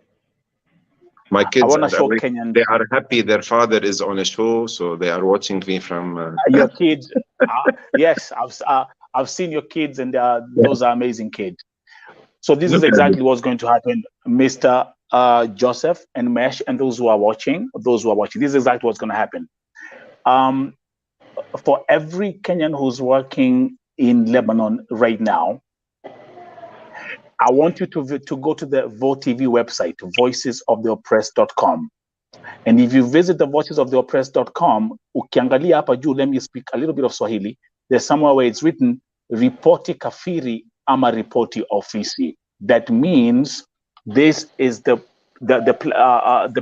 My kids they are happy their father is on a show, so they are watching me from your kids. Yes, I've seen your kids, and those are amazing kids. So this is exactly what's going to happen, Mr. Joseph and Mesh, and those who are watching. This is exactly what's going to happen. For every Kenyan who's working in Lebanon right now, I want you to go to the Vote TV website, voicesoftheoppressed.com. And if you visit the voicesoftheoppressed.com, ukiangalia hapa juu, let me speak a little bit of Swahili. There's somewhere where it's written, ripoti kafiri ama ripoti ofisi. That means this is the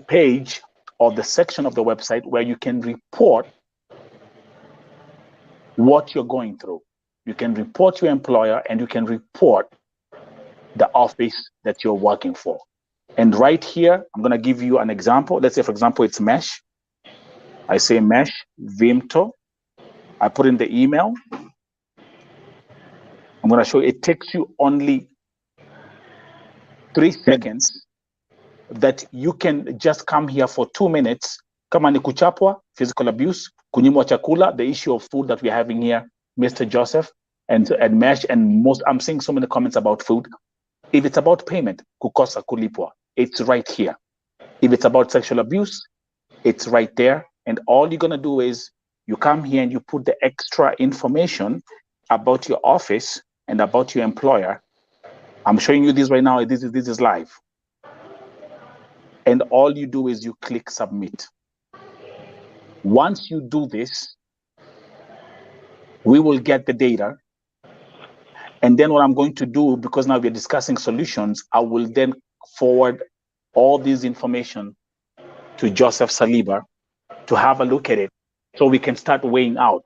page or the section of the website where you can report what you're going through. You can report your employer and you can report the office that you're working for. And right here, I'm going to give you an example. Let's say, for example, it's Mesh. I say Mesh, Vimto. I put in the email. I'm going to show you, it takes you only 3 seconds that you can just come here for 2 minutes. Kama ni kuchapwa, physical abuse, kunyimwa chakula, the issue of food that we're having here, Mr. Joseph and Mesh, and most, I'm seeing so many comments about food. If it's about payment, kukosa kulipwa, it's right here. If it's about sexual abuse, it's right there. And all you're going to do is you come here and you put the extra information about your office and about your employer. I'm showing you this right now. This is live. And all you do is you click submit. Once you do this, we will get the data. And then what I'm going to do, because now we're discussing solutions, I will then forward all this information to Joseph Saliba to have a look at it so we can start weighing out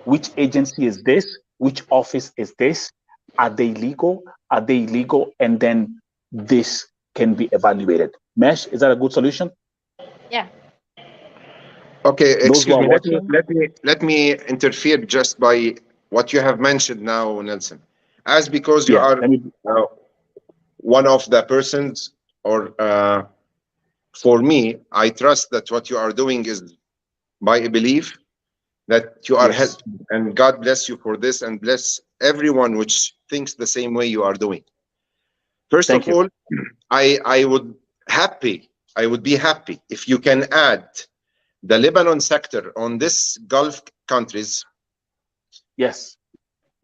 which agency is this, which office is this, are they legal, are they illegal, and then this can be evaluated. Mesh, is that a good solution? Yeah. Okay, excuse me. Let me interfere just by what you have mentioned now, Nelson. As because you are one of the persons, or for me, I trust that what you are doing is by a belief that you are helped, and God bless you for this, and bless everyone which thinks the same way you are doing. First of all, I would be happy if you can add the Lebanon sector on this Gulf countries. Yes.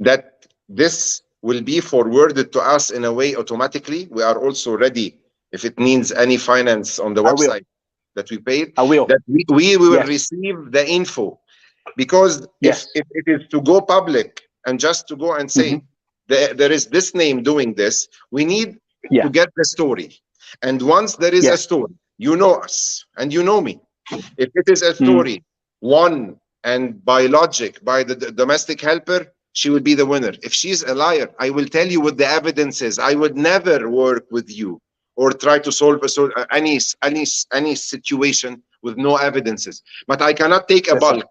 That this will be forwarded to us in a way automatically. We are also ready, if it means any finance on the website that we paid, that we will receive the info. Because if it is to go public and just to go and say, there is this name doing this, we need to get the story. And once there is a story, you know us and you know me. If it is a story won and by logic, by the domestic helper, she will be the winner. If she's a liar, I will tell you what the evidence is. I would never work with you or try to solve any situation with no evidences. But I cannot take a bulk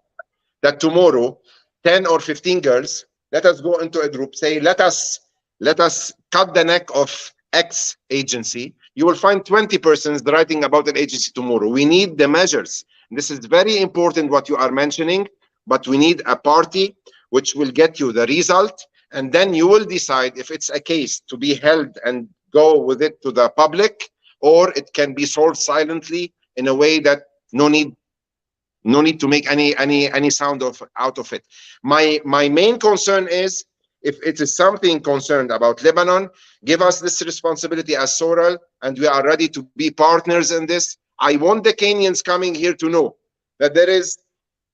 that tomorrow 10 or 15 girls, let us go into a group, say, let us cut the neck of X agency. You will find 20 persons writing about an agency tomorrow. We need the measures. This is very important what you are mentioning, but we need a party which will get you the result, and then you will decide if it's a case to be held and go with it to the public, or it can be solved silently in a way that no need to make any sound out of it. My main concern is, if it is something concerned about Lebanon, give us this responsibility as Soral, and we are ready to be partners in this. I want the Kenyans coming here to know that there is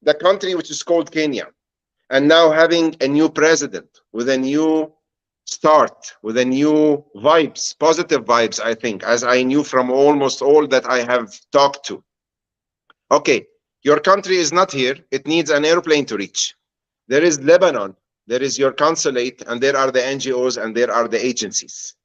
the country which is called Kenya, and now having a new president with a new start, with a new vibes, positive vibes, I think, as I knew from almost all that I have talked to. Okay, your country is not here. It needs an airplane to reach. There is Lebanon. There is your consulate, and there are the NGOs, and there are the agencies.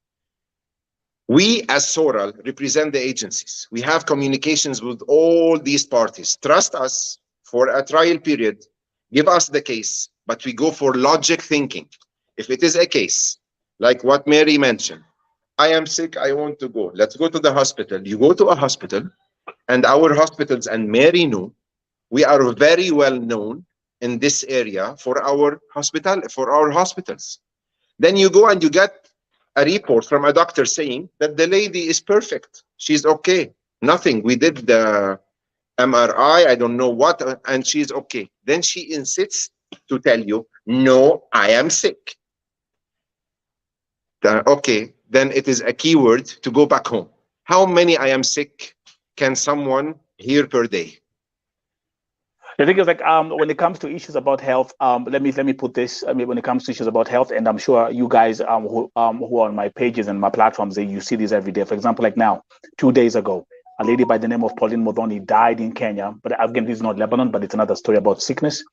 We, as Soral, represent the agencies. We have communications with all these parties. Trust us for a trial period. Give us the case, but we go for logic thinking. If it is a case, like what Mary mentioned, I am sick, I want to go. Let's go to the hospital. You go to a hospital, and our hospitals, and Mary knew, we are very well known in this area for our hospitals. Then you go and you get a report from a doctor saying that the lady is perfect. She's okay. Nothing. We did the MRI, I don't know what, and she's okay. Then she insists to tell you, no, I am sick. Okay, then it is a keyword to go back home. How many I am sick can someone hear per day? The thing is, like, when it comes to issues about health, let me put this. I mean, when it comes to issues about health, and I'm sure you guys who are on my pages and my platforms, you see this every day. For example, like now, 2 days ago, a lady by the name of Pauline Modoni died in Kenya. But again, this is not Lebanon, but it's another story about sickness.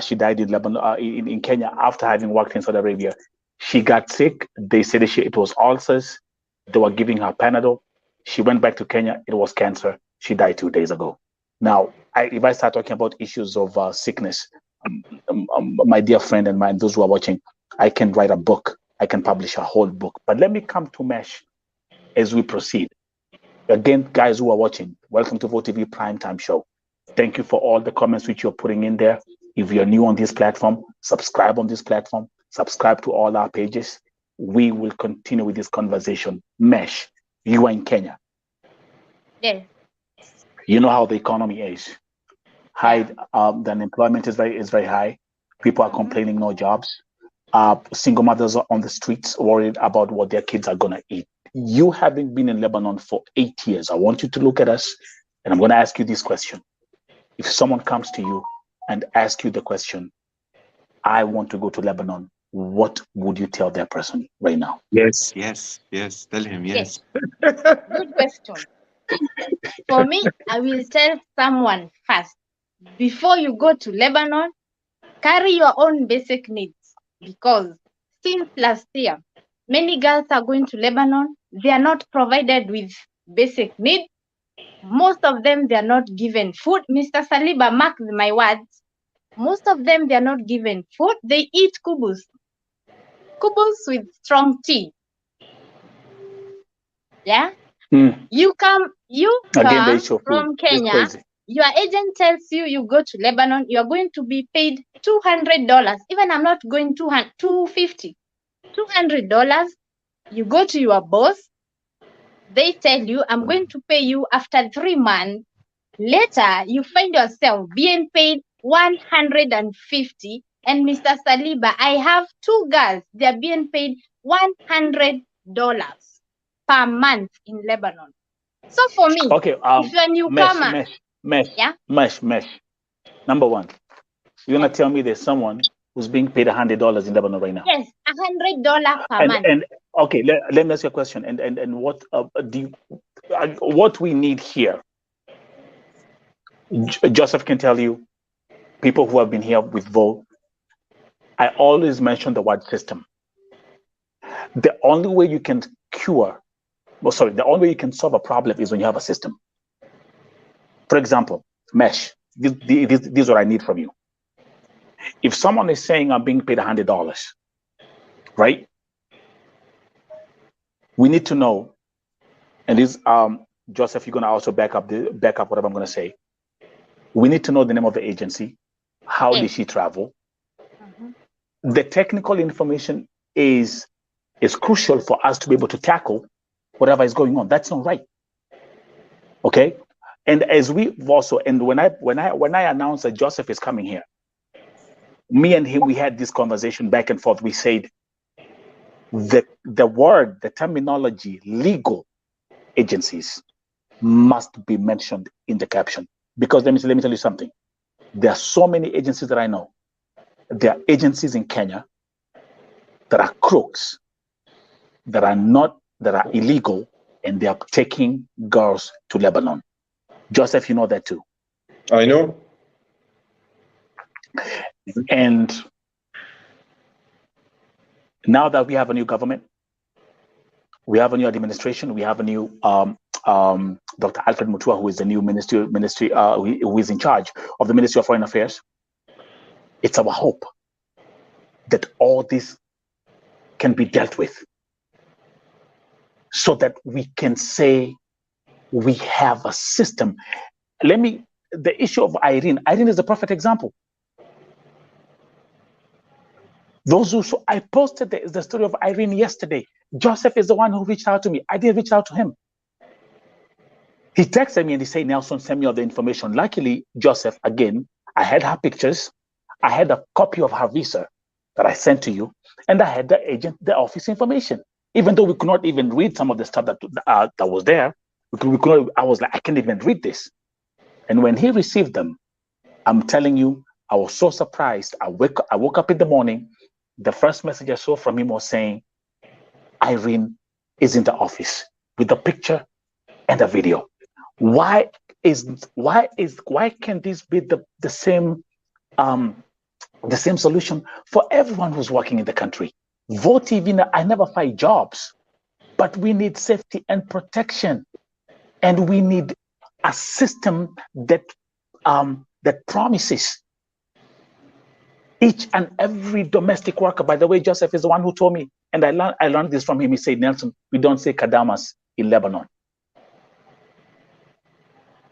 She died in Lebanon, in Kenya, after having worked in Saudi Arabia. She got sick. They said it was ulcers. They were giving her Panadol. She went back to Kenya. It was cancer. She died 2 days ago. Now, if I start talking about issues of sickness, my dear friend and mine, those who are watching, I can write a book. I can publish a whole book. But let me come to Mesh as we proceed. Again, guys who are watching, welcome to VOTV Primetime Show. Thank you for all the comments which you're putting in there. If you're new on this platform, subscribe on this platform. Subscribe to all our pages. We will continue with this conversation. Mesh, you are in Kenya. Yes. You know how the economy is. High, the unemployment is very high. People are complaining, no jobs. Single mothers are on the streets worried about what their kids are going to eat. You having been in Lebanon for 8 years, I want you to look at us, and I'm going to ask you this question. If someone comes to you and asks you the question, I want to go to Lebanon, what would you tell that person right now? Yes. Tell him yes. Good question. For me, I will tell someone first, before you go to Lebanon, carry your own basic needs, because since last year, many girls are going to Lebanon. They are not provided with basic needs. Most of them, they are not given food. Mr. Saliba, mark my words. Most of them, they are not given food. They eat kubus with strong tea. Yeah. You come from Kenya. Your agent tells you go to Lebanon, you are going to be paid $200. Even I'm not going $250. $200. You go to your boss. They tell you, I'm going to pay you after 3 months. Later, you find yourself being paid $150. And Mr. Saliba, I have 2 girls. They are being paid $100 per month in Lebanon. So for me, if you're a newcomer, Mesh. Number one, you're gonna tell me there's someone who's being paid $100 in Lebanon right now? Yes, $100 per month. And okay, let me ask you a question. And what what we need here? Joseph can tell you. People who have been here with Vo, I always mention the word system. The only way you can the only way you can solve a problem is when you have a system. For example, Mesh, this is what I need from you. If someone is saying I'm being paid $100, right? We need to know, and this Joseph, you're gonna also back up whatever I'm gonna say. We need to know the name of the agency. How did she travel? The technical information is crucial for us to be able to tackle whatever is going on. That's not right. Okay. And as we've also, and when I announced that Joseph is coming here, me and him, we had this conversation back and forth. We said the terminology, legal agencies must be mentioned in the caption. Because let me tell you something. There are so many agencies that I know. There are agencies in Kenya that are crooks, that are illegal, and they are taking girls to Lebanon. Joseph, you know that too. I know. And now that we have a new government, we have a new administration, we have a new Dr. Alfred Mutua, who is the new who is in charge of the Ministry of Foreign Affairs. It's our hope that all this can be dealt with, so that we can say we have a system. The issue of Irene is a perfect example. Those who I posted the story of Irene yesterday. Joseph is the one who reached out to me. I didn't reach out to him. He texted me and he said, Nelson, send me all the information. Luckily, Joseph, again, I had her pictures. I had a copy of her visa that I sent to you, and I had the office information. Even though we could not even read some of the stuff that was there, I was like, I can't even read this. And when he received them, I'm telling you, I was so surprised. I woke up in the morning. The first message I saw from him was saying, Irene is in the office with the picture and the video. Why can this be the same solution for everyone who's working in the country? Vote TV, I never fight jobs, but we need safety and protection, and we need a system that promises each and every domestic worker. By the way, Joseph is the one who told me, and I learned this from him. He said, Nelson, we don't say kadamas in Lebanon.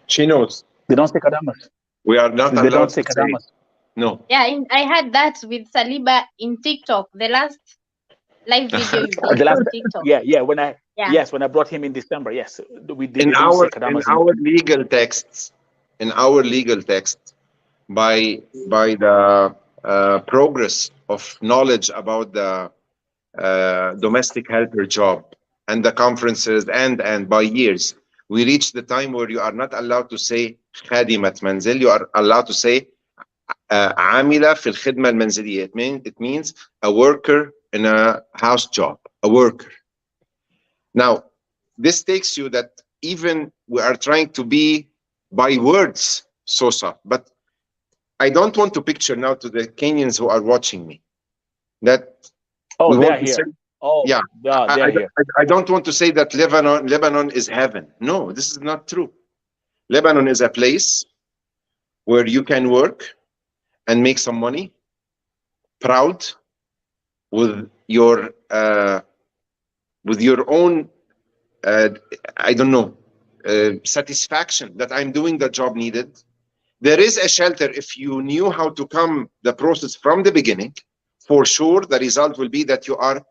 She knows. They don't say kadamas. We are not allowed. They don't say kadamas. No. Yeah, I had that with Saliba in TikTok. The last live video you did on TikTok. Yeah. When I brought him in December. Yes, we did. In our legal texts, by the progress of knowledge about the domestic helper job and the conferences and by years, we reach the time where you are not allowed to say khadimat manzil. You are allowed to say عاملة في الخدمة المنزلية. It means a worker in a house job, a worker. Now, this takes you that even we are trying to be by words so soft, but I don't want to picture now to the Kenyans who are watching me that they're here. They're here. I don't want to say that Lebanon is heaven. No, this is not true. Lebanon is a place where you can work and make some money, proud with your own satisfaction that I'm doing the job needed. There is a shelter. If you knew how to come the process from the beginning, for sure the result will be that you are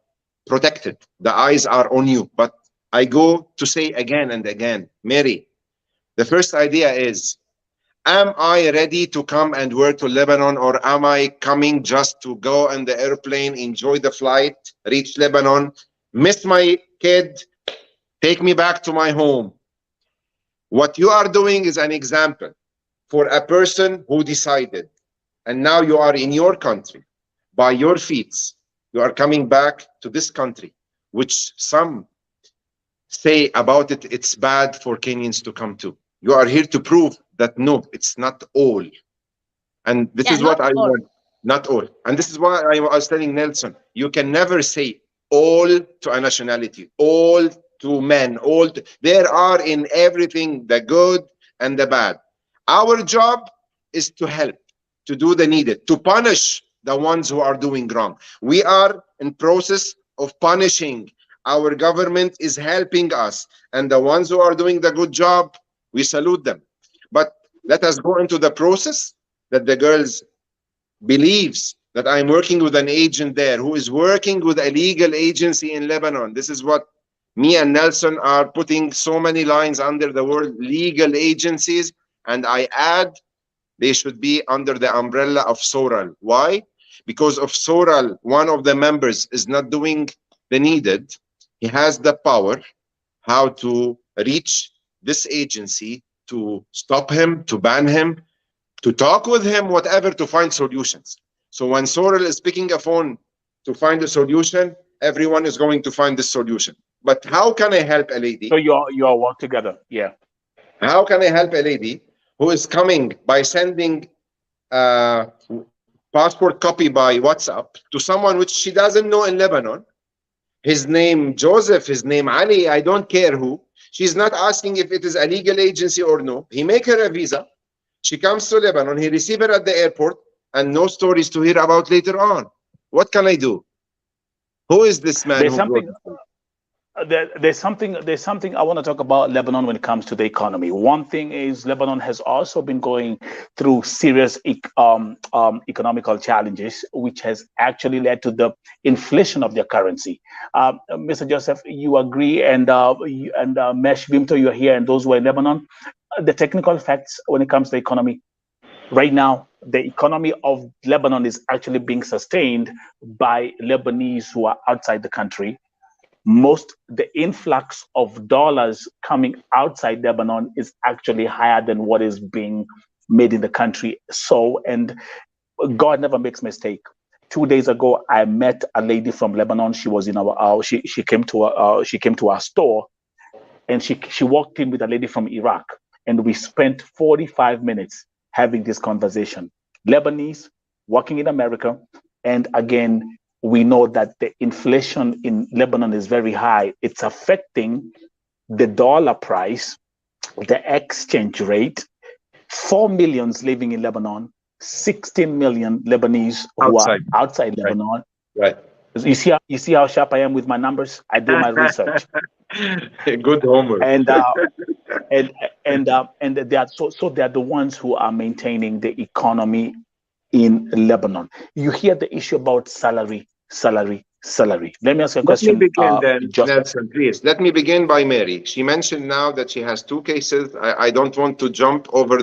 protected. The eyes are on you. But I go to say again and again, Mary, the first idea is, am I ready to come and work to Lebanon, or am I coming just to go on the airplane, enjoy the flight, reach Lebanon, miss my kid, take me back to my home? What you are doing is an example for a person who decided, and now you are in your country, by your feet, you are coming back to this country, which some say about it, it's bad for Kenyans to come to. You are here to prove that no, it's not all. And this is what I want, not all. And this is why I was telling Nelson, you can never say all to a nationality, all to men, there are in everything, the good and the bad. Our job is to help, to do the needed, to punish the ones who are doing wrong. We are in process of punishing. Our government is helping us, and the ones who are doing the good job, we salute them. But let us go into the process that the girls believes that I'm working with an agent there who is working with a legal agency in Lebanon. This is what me and Nelson are putting so many lines under the word legal agencies, and I add they should be under the umbrella of Soral. Why? Because of Soral, one of the members is not doing the needed. He has the power how to reach this agency, to stop him, to ban him, to talk with him, whatever, to find solutions. So when Soral is picking a phone to find a solution, everyone is going to find this solution. But how can I help a lady? So you all work together, yeah. How can I help a lady who is coming by sending passport copy by WhatsApp to someone which she doesn't know in Lebanon? His name Joseph, his name Ali, I don't care who. She's not asking if it is a legal agency or no. He make her a visa. She comes to Lebanon. He receive her at the airport, and no stories to hear about later on. What can I do? Who is this man? there's something I want to talk about Lebanon when it comes to the economy. One thing is Lebanon has also been going through serious economical challenges, which has actually led to the inflation of their currency. Mr. Joseph, you agree, and Mesh Vimto, you're here, and those who are in Lebanon. The technical facts when it comes to the economy. Right now, the economy of Lebanon is actually being sustained by Lebanese who are outside the country. The influx of dollars coming outside Lebanon is actually higher than what is being made in the country. So, and God never makes mistake. 2 days ago, I met a lady from Lebanon. She was in our she came to our store, and she walked in with a lady from Iraq, and we spent 45 minutes having this conversation. Lebanese working in America, and again, we know that the inflation in Lebanon is very high. It's affecting the dollar price, the exchange rate. 4 million living in Lebanon, 16 million Lebanese who are outside Lebanon. Right. You see how sharp I am with my numbers? I do my research. Good homework. And they are so they are the ones who are maintaining the economy in Lebanon. You hear the issue about salary. Let me ask you a question. Let me begin then, Nelson, please. Let me begin by Mary. She mentioned now that she has 2 cases. I don't want to jump over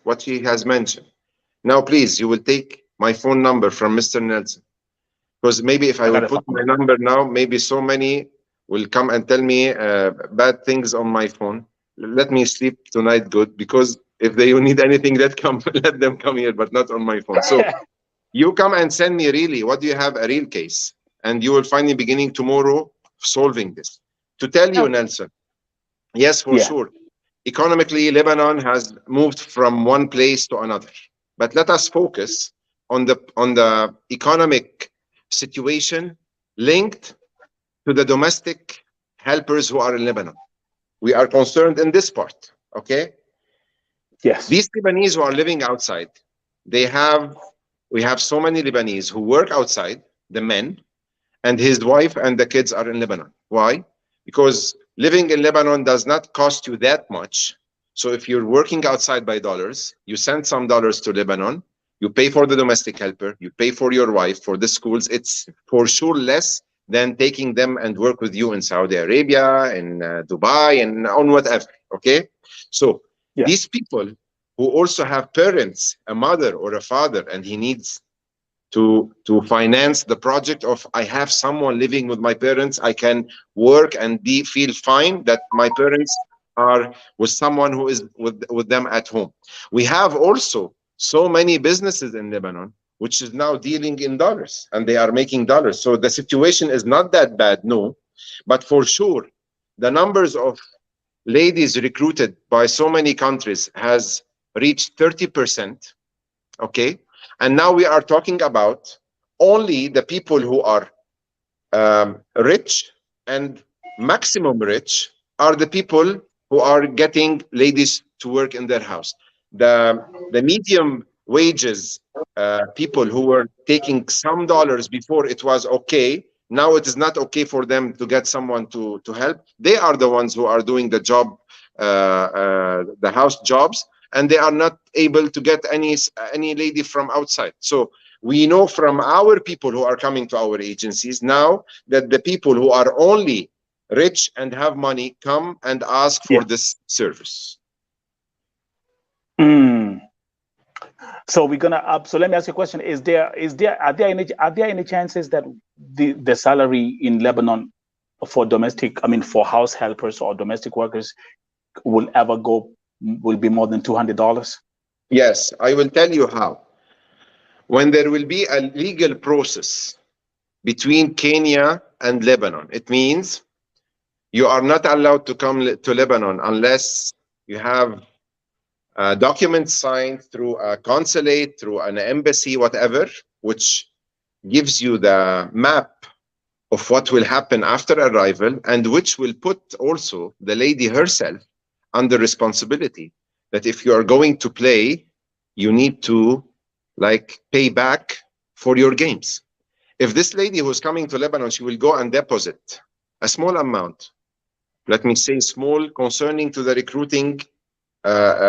what she has mentioned. Now, please, you will take my phone number from Mr. Nelson. Because maybe if I will put my number now, maybe so many will come and tell me bad things on my phone. Let me sleep tonight good, because if they need anything, let them come here, but not on my phone. So you come and send me really, what do you have, a real case? And you will find me beginning tomorrow solving this. To tell you, Nelson, yes, for sure. Economically, Lebanon has moved from one place to another. But let us focus on the economic situation linked to the domestic helpers who are in Lebanon. We are concerned in this part, okay? Yes. These Lebanese who are living outside, we have so many Lebanese who work outside, the men, and his wife and the kids are in Lebanon. Why? Because living in Lebanon does not cost you that much. So if you're working outside by dollars, you send some dollars to Lebanon, you pay for the domestic helper, you pay for your wife, for the schools. It's for sure less than taking them and work with you in Saudi Arabia, in Dubai, and on whatever, okay? So these people who also have parents, a mother or a father, and he needs to finance the project of, I have someone living with my parents, I can work and feel fine that my parents are with someone who is with them at home. We have also so many businesses in Lebanon which is now dealing in dollars, and they are making dollars. So the situation is not that bad, no. But for sure, the numbers of ladies recruited by so many countries has reached 30%, okay? And now we are talking about only the people who are rich and maximum rich are the people who are getting ladies to work in their house. The medium wages people who were taking some dollars before it was okay, now it is not okay for them to get someone to help. They are the ones who are doing the job, the house jobs, and they are not able to get any lady from outside. So we know from our people who are coming to our agencies now that the people who are only rich and have money come and ask for this service. So we're gonna. So let me ask you a question: are there any chances that the salary in Lebanon for for house helpers or domestic workers will be more than $200? Yes, I will tell you how. When there will be a legal process between Kenya and Lebanon, it means you are not allowed to come to Lebanon unless you have documents signed through a consulate, through an embassy, whatever, which gives you the map of what will happen after arrival, and which will put also the lady herself under responsibility, that if you are going to play, you need to pay back for your games. If this lady who's coming to Lebanon, she will go and deposit a small amount, let me say small, concerning to the recruiting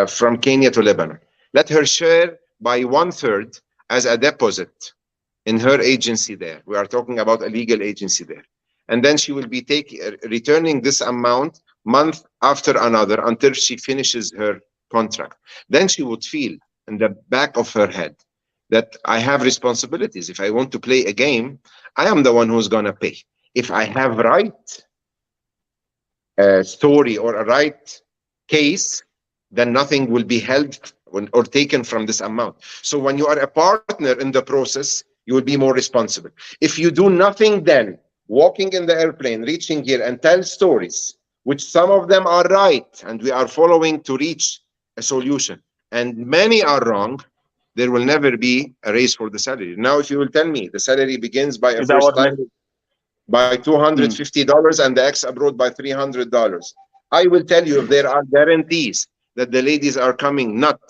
from Kenya to Lebanon. Let her share by 1/3 as a deposit in her agency there. We are talking about a legal agency there. And then she will be returning this amount month after another until she finishes her contract. Then she would feel in the back of her head that I have responsibilities. If I want to play a game, I am the one who's going to pay. If I have right story or a right case, then nothing will be held or taken from this amount. So when you are a partner in the process, you will be more responsible. If you do nothing, then walking in the airplane, reaching here and tell stories, which some of them are right, and we are following to reach a solution, and many are wrong, there will never be a raise for the salary. Now, if you will tell me the salary begins by a first time by $250 and the ex abroad by $300, I will tell you if there are guarantees that the ladies are coming not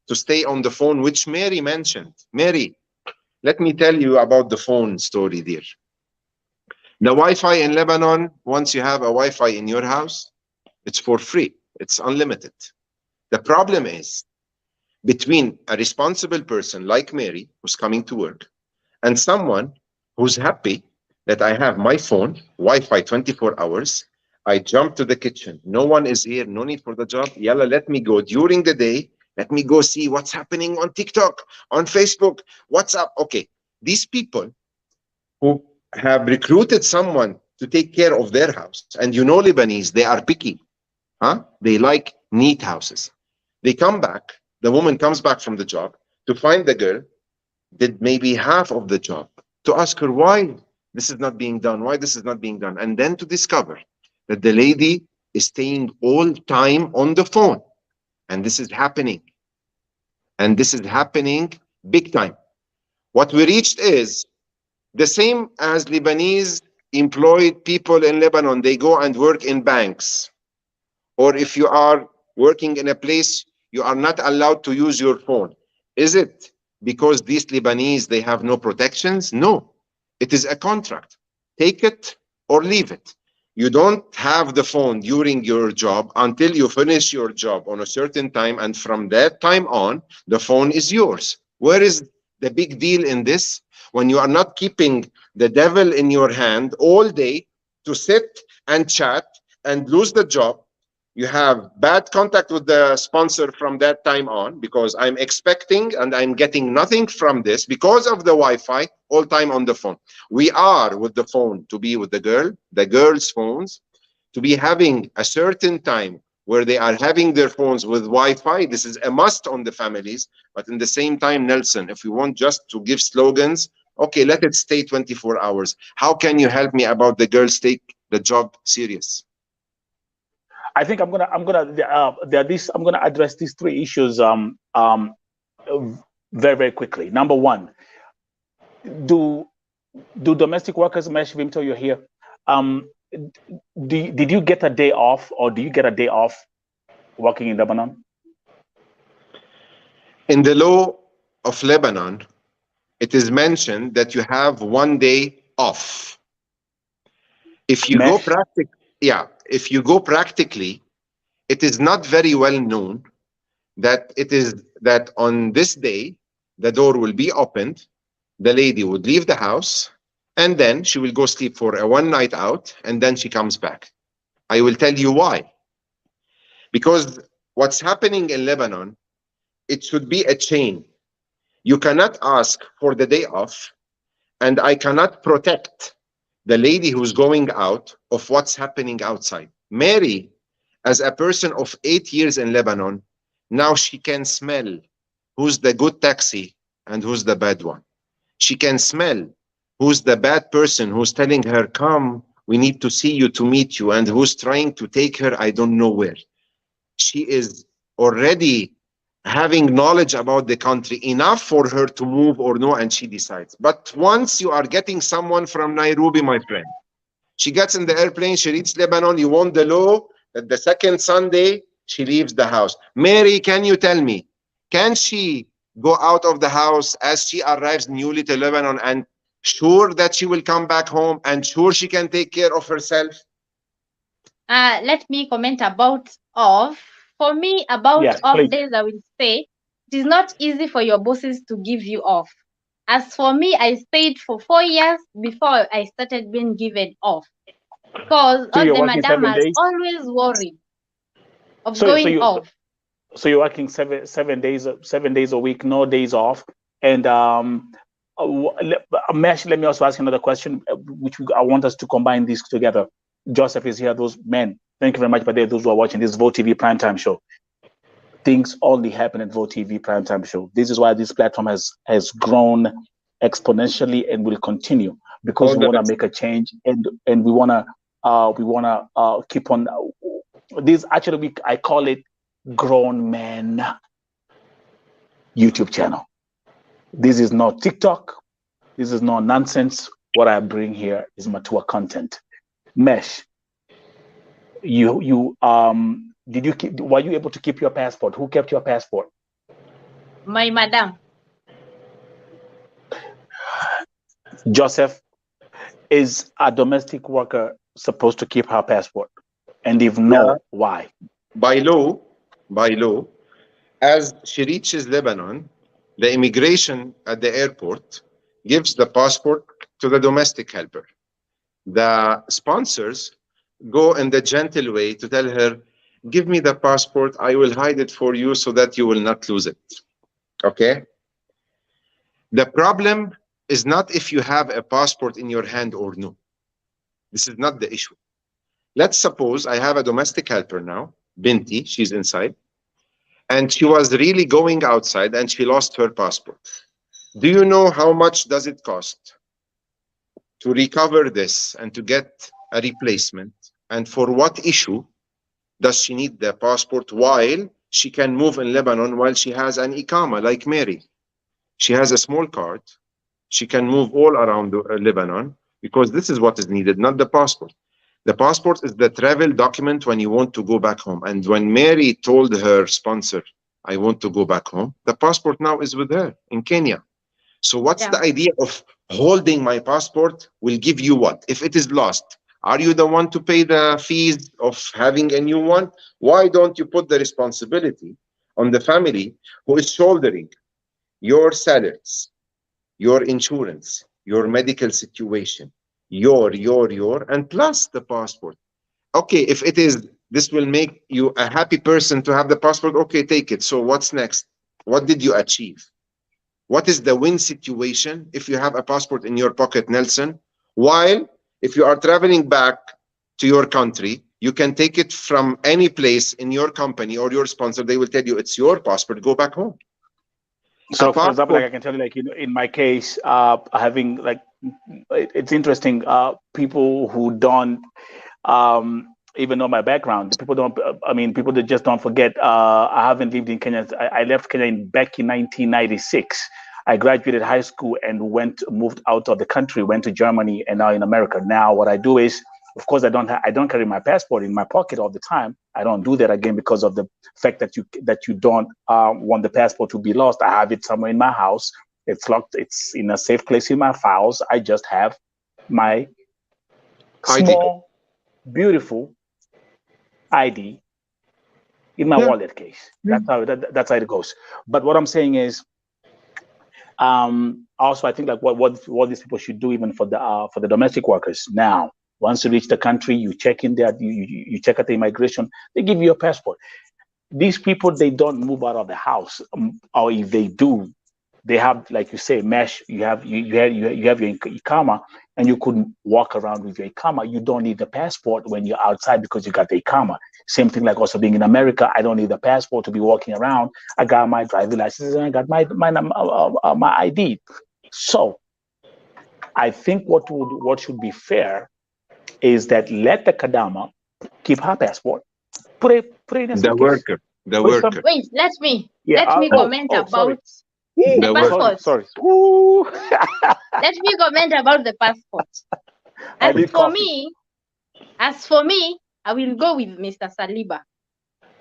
to stay on the phone, which Mary mentioned. Mary, let me tell you about the phone story there. The Wi-Fi in Lebanon, once you have a Wi-Fi in your house, it's for free. It's unlimited. The problem is between a responsible person like Mary, who's coming to work, and someone who's happy that I have my phone, Wi-Fi 24 hours. I jump to the kitchen. No one is here. No need for the job. Yalla, let me go during the day. Let me go see what's happening on TikTok, on Facebook, WhatsApp. Okay, these people who have recruited someone to take care of their house, and you know Lebanese, they are picky. They like neat houses. They come back, the woman comes back from the job to find the girl did maybe half of the job, to ask her why this is not being done, why this is not being done, and then to discover that the lady is staying all time on the phone. And this is happening. And this is happening big time. What we reached is the same as Lebanese employed people in Lebanon. They go and work in banks. Or if you are working in a place, you are not allowed to use your phone. Is it because these Lebanese, they have no protections? No, it is a contract. Take it or leave it. You don't have the phone during your job until you finish your job on a certain time, and from that time on, the phone is yours. Where is the big deal in this? When you are not keeping the devil in your hand all day to sit and chat and lose the job, you have bad contact with the sponsor from that time on, because I'm expecting and I'm getting nothing from this because of the Wi-Fi, all time on the phone. We are with the phone to be with the girls' phones, to be having a certain time where they are having their phones with Wi-Fi. This is a must on the families. But in the same time, Nelson, if we want just to give slogans, okay, let it stay 24 hours. How can you help me about the girls take the job serious? I think I'm gonna address these three issues very quickly. Number one, do domestic workers, Meshvim, till you're here, did you get a day off, or do you get a day off working in Lebanon? In the law of Lebanon, it is mentioned that you have 1 day off. If you go if you go practically, it is not very well known that that on this day, the door will be opened, the lady would leave the house, and then she will go sleep for a one night out, and then she comes back. I will tell you why. Because what's happening in Lebanon, it should be a chain. You cannot ask for the day off, and I cannot protect the lady who's going out of what's happening outside. Mary, as a person of 8 years in Lebanon, now she can smell who's the good taxi and who's the bad one. She can smell who's the bad person who's telling her, come, we need to see you to meet you, and who's trying to take her I don't know where. She is already having knowledge about the country enough for her to move or no, and she decides. But once you are getting someone from Nairobi, my friend, she gets in the airplane, she reaches Lebanon, you want the law that the second Sunday she leaves the house. Mary, can you tell me, can she go out of the house as she arrives newly to Lebanon and sure that she will come back home and sure she can take care of herself? Let me comment about off. For me, about off days, I will say it is not easy for your bosses to give you off. As for me, I stayed for 4 years before I started being given off. Because all the madam are always worried of going off. So you're working 7 days a week, no days off. And Mesh, let me also ask you another question, which I want us to combine these together. Joseph is here, those men. Thank you very much, but those who are watching this Vote TV primetime show. Things only happen at Vote TV primetime show. This is why this platform has grown exponentially and will continue, because we want to make a change, and we want to keep on. This actually, I call it Grown Men YouTube channel. This is not TikTok. This is not nonsense. What I bring here is mature content. Mesh, were you able to keep your passport? Who kept your passport? My madam. Joseph, is a domestic worker supposed to keep her passport? And if no, why? By law, as she reaches Lebanon, the immigration at the airport gives the passport to the domestic helper. The sponsors go in the gentle way to tell her, give me the passport, I will hide it for you so that you will not lose it. Okay? The problem is not if you have a passport in your hand or no. This is not the issue. Let's suppose I have a domestic helper now, Binti, she's inside, and she was really going outside and she lost her passport. Do you know how much does it cost to recover this and to get a replacement? And for what issue does she need the passport while she can move in Lebanon while she has an Iqama like Mary? She has a small card. She can move all around Lebanon because this is what is needed, not the passport. The passport is the travel document when you want to go back home. And when Mary told her sponsor, I want to go back home, the passport now is with her in Kenya. So what's the idea of holding my passport will give you what? If it is lost, are you the one to pay the fees of having a new one? Why don't you put the responsibility on the family who is shouldering your salaries, your insurance, your medical situation, and plus the passport? Okay, if it is, this will make you a happy person to have the passport, okay, take it. So what's next? What did you achieve? What is the win situation if you have a passport in your pocket, Nelson? While if you are traveling back to your country, you can take it from any place in your company or your sponsor. They will tell you it's your passport, go back home. So for example, like I can tell you, like in my case, having like, it's interesting, people who don't even know my background, people that just don't forget, I haven't lived in Kenya. I left Kenya back in 1996. I graduated high school and moved out of the country, went to Germany, and now in America. Now what I do is, of course, I don't carry my passport in my pocket all the time. I don't do that again because of the fact that you don't want the passport to be lost. I have it somewhere in my house. It's locked. It's in a safe place in my files. I just have my small, beautiful ID in my wallet case. That's how it goes. But what I'm saying is, also I think like what these people should do, even for the domestic workers. Now, once you reach the country, you check in there, you check at the immigration, they give you a passport. These people, they don't move out of the house, or if they do, they have, like you say, Mesh, you have your Iqama, and you could walk around with your Iqama. You don't need the passport when you're outside because you got the Iqama. Same thing like also being in America. I don't need the passport to be walking around. I got my driving license and I got my ID. So I think what should be fair is that let the Kadama keep her passport. Put it in a suitcase. The worker. Wait, let me comment about the passport. Sorry. Let me comment about the passport. As for me, I will go with Mr. Saliba.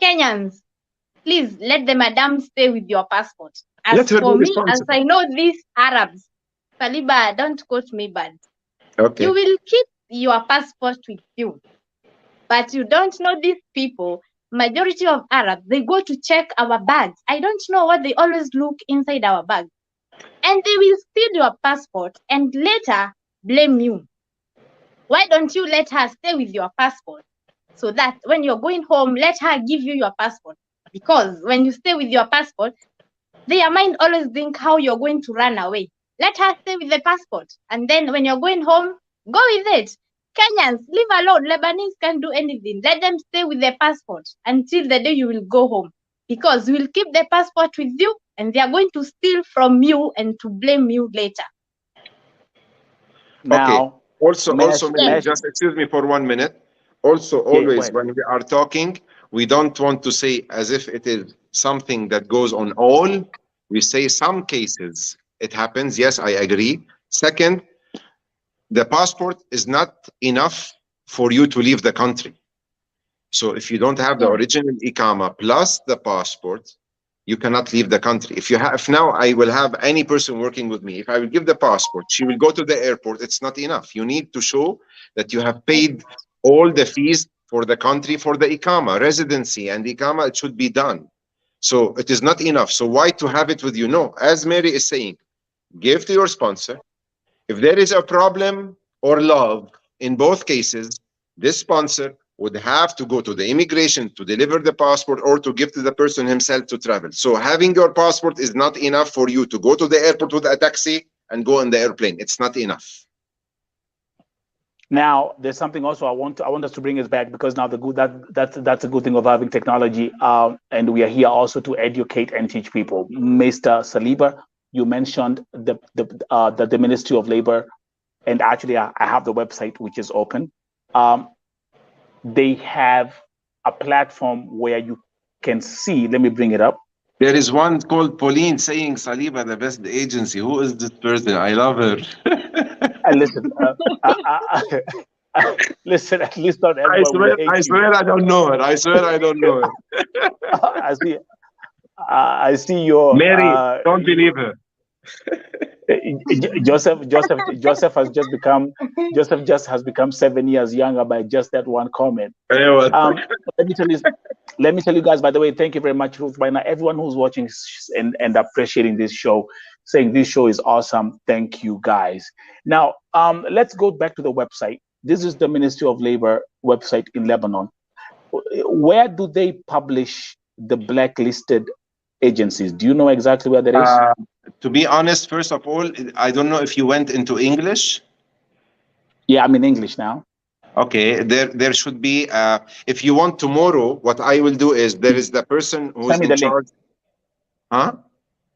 Kenyans, please let the madam stay with your passport. As for me, as I know these Arabs, Saliba, don't quote me bad. Okay. You will keep your passport with you. But you don't know these people. Majority of Arabs, they go to check our bags. I don't know what they always look inside our bags. And they will steal your passport and later blame you. Why don't you let her stay with your passport? So that when you're going home, let her give you your passport. Because when you stay with your passport, their mind always think how you're going to run away. Let her stay with the passport. And then when you're going home, go with it. Kenyans, leave alone. Lebanese can't do anything. Let them stay with their passport until the day you will go home. Because you will keep the passport with you and they are going to steal from you and to blame you later. Now, okay. Also, just excuse me for 1 minute. Also, always when we are talking, we don't want to say as if it is something that goes on all. We say some cases it happens. Yes, I agree. Second, the passport is not enough for you to leave the country. So if you don't have the original Iqama plus the passport, you cannot leave the country. If now I will have any person working with me, if I will give the passport, she will go to the airport, it's not enough. You need to show that you have paid all the fees for the country, for the Iqama, residency and Iqama, it should be done. So it is not enough. So why to have it with you? No, as Mary is saying, give to your sponsor. If there is a problem or love in both cases, this sponsor would have to go to the immigration to deliver the passport or to give to the person himself to travel. So having your passport is not enough for you to go to the airport with a taxi and go on the airplane. It's not enough. Now, there's something also I want us to bring us back, because now that's a good thing of having technology, and we are here also to educate and teach people. Mr. Saliba, you mentioned the Ministry of Labor, and actually I have the website which is open. They have a platform where you can see. Let me bring it up. There is one called Pauline saying Saliba the best agency. Who is this person? I love her. Listen, listen. At least not everyone. I swear, I don't know her. I swear, I don't know her. I see your Mary. Don't believe her. Joseph has just become 7 years younger by just that one comment. Let me tell you guys, by the way, thank you very much, Ruth. By now, everyone who's watching and appreciating this show, saying this show is awesome. Thank you guys. Now, let's go back to the website. This is the Ministry of Labor website in Lebanon. Where do they publish the blacklisted agencies? Do you know exactly where that is? To be honest, first of all, I don't know if you went into English. Yeah, I'm in English now. Okay, there should be. If you want tomorrow, what I will do is there is the person who's in charge. Huh?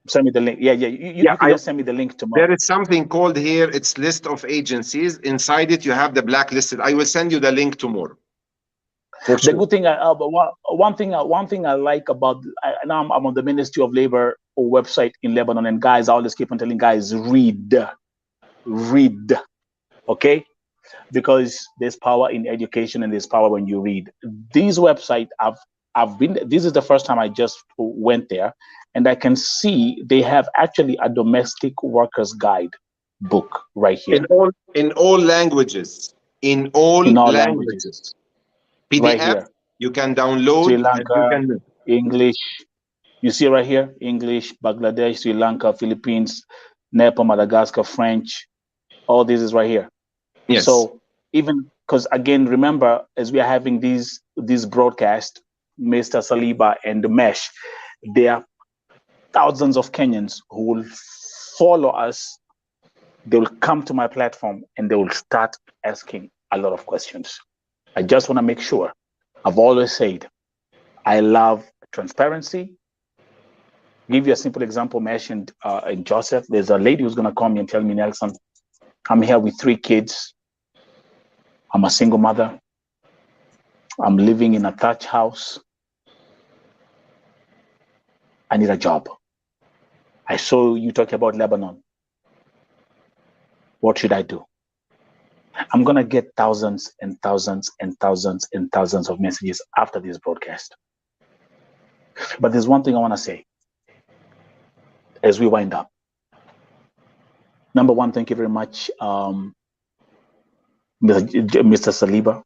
Send me the link. Yeah. You can just send me the link tomorrow. There is something called here. It's list of agencies. Inside it, you have the blacklisted. I will send you the link tomorrow. The good thing, one thing I like about now I'm on the Ministry of Labor website in Lebanon, and guys, I always keep on telling guys, read, okay, because there's power in education and there's power when you read. These websites, I've been. This is the first time I just went there, and I can see they have actually a domestic workers guide book right here in all languages. In all languages. PDF, right here. You can download. Sri Lanka, English. You see right here, English, Bangladesh, Sri Lanka, Philippines, Nepal, Madagascar, French. All this is right here. Yes. So even because again, remember, as we are having these broadcasts, Mr. Saliba and the Mesh, there are thousands of Kenyans who will follow us. They will come to my platform and they will start asking a lot of questions. I just want to make sure. I've always said, I love transparency. Give you a simple example mentioned in Joseph. There's a lady who's going to call me and tell me, Nelson, I'm here with 3 kids. I'm a single mother. I'm living in a thatch house. I need a job. I saw you talking about Lebanon. What should I do? I'm going to get thousands and thousands and thousands and thousands of messages after this broadcast. But there's one thing I want to say as we wind up. Number one, thank you very much, Mr. Saliba.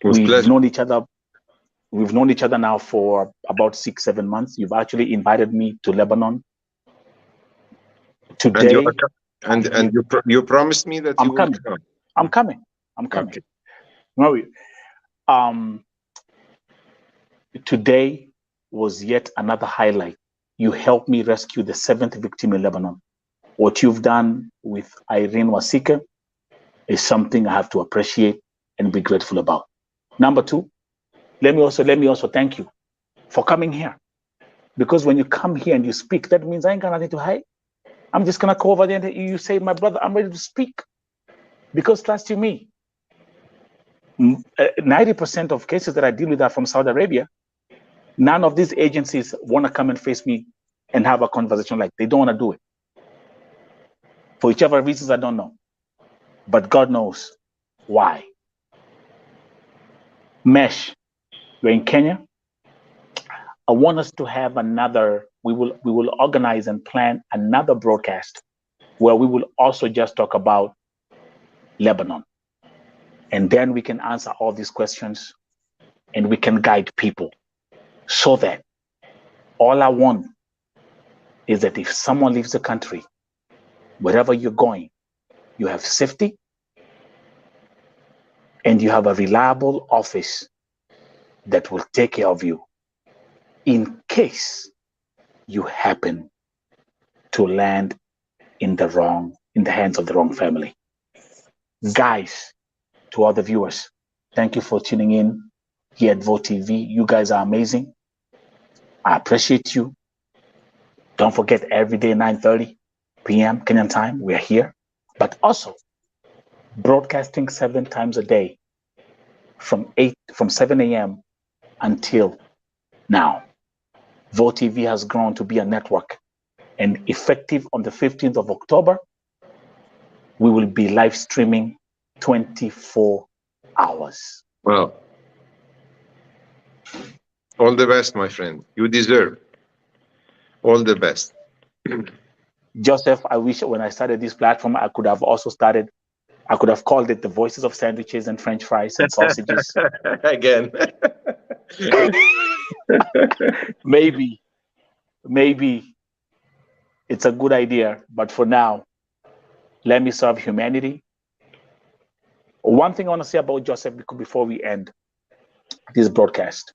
We've known each other. We've known each other now for about 6-7 months. You've actually invited me to Lebanon today. And you promised me that you will come. I'm coming. Okay. Today was yet another highlight. You helped me rescue the 7th victim in Lebanon. What you've done with Irene Wasika is something I have to appreciate and be grateful about. Number 2, let me also thank you for coming here. Because when you come here and you speak, that means I ain't got nothing to hide. I'm just gonna go over there and you say, my brother, I'm ready to speak. Because trust you me, 90% of cases that I deal with are from Saudi Arabia. None of these agencies want to come and face me and have a conversation. Like, they don't want to do it. For whichever reasons, I don't know. But God knows why. Mesh, we're in Kenya. I want us to have another, we will organize and plan another broadcast where we will also just talk about Lebanon. And then we can answer all these questions and we can guide people, so that all I want is that if someone leaves the country, wherever you're going, you have safety and you have a reliable office that will take care of you in case you happen to land in the hands of the wrong family. Guys, to all the viewers, thank you for tuning in here at Vote TV. You guys are amazing. I appreciate you. Don't forget, every day 9:30 p.m. Kenyan time, we're here. But also broadcasting 7 times a day from 7 a.m. until now. Vote TV has grown to be a network, and effective on the 15th of October, we will be live streaming 24 hours. Well, all the best, my friend. You deserve all the best. Joseph, I wish when I started this platform, I could have called it the Voices of Sandwiches and French Fries and Sausages. Again. Maybe it's a good idea, but for now, let me serve humanity. One thing I want to say about Joseph before we end this broadcast.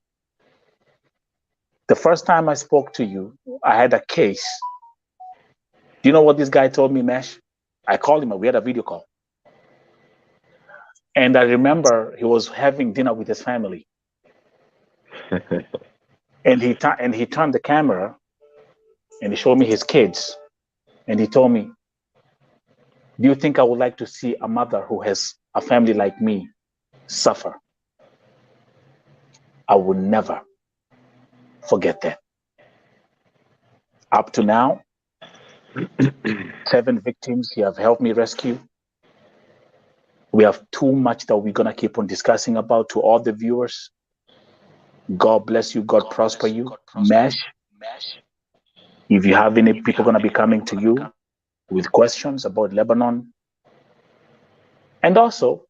The first time I spoke to you, I had a case. Do you know what this guy told me, Mesh? I called him, we had a video call. And I remember he was having dinner with his family. and he turned the camera and he showed me his kids. And he told me, do you think I would like to see a mother who has a family like me suffer? I would never forget that. Up to now, 7 victims you have helped me rescue. We have too much that we're going to keep on discussing about. To all the viewers, God bless you. God prosper you. Mesh, if you have any people going to be coming to you with questions about Lebanon. And also,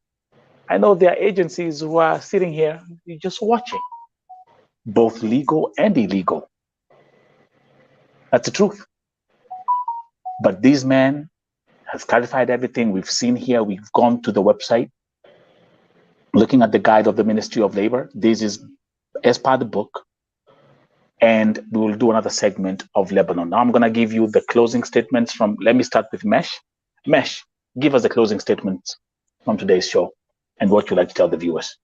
I know there are agencies who are sitting here just watching, both legal and illegal. That's the truth. But these men have clarified everything we've seen here. We've gone to the website, looking at the guide of the Ministry of Labor. This is as part of the book. And we will do another segment of Lebanon. Now I'm going to give you the closing statements from, let me start with Mesh. Mesh, give us the closing statements from today's show and what you'd like to tell the viewers.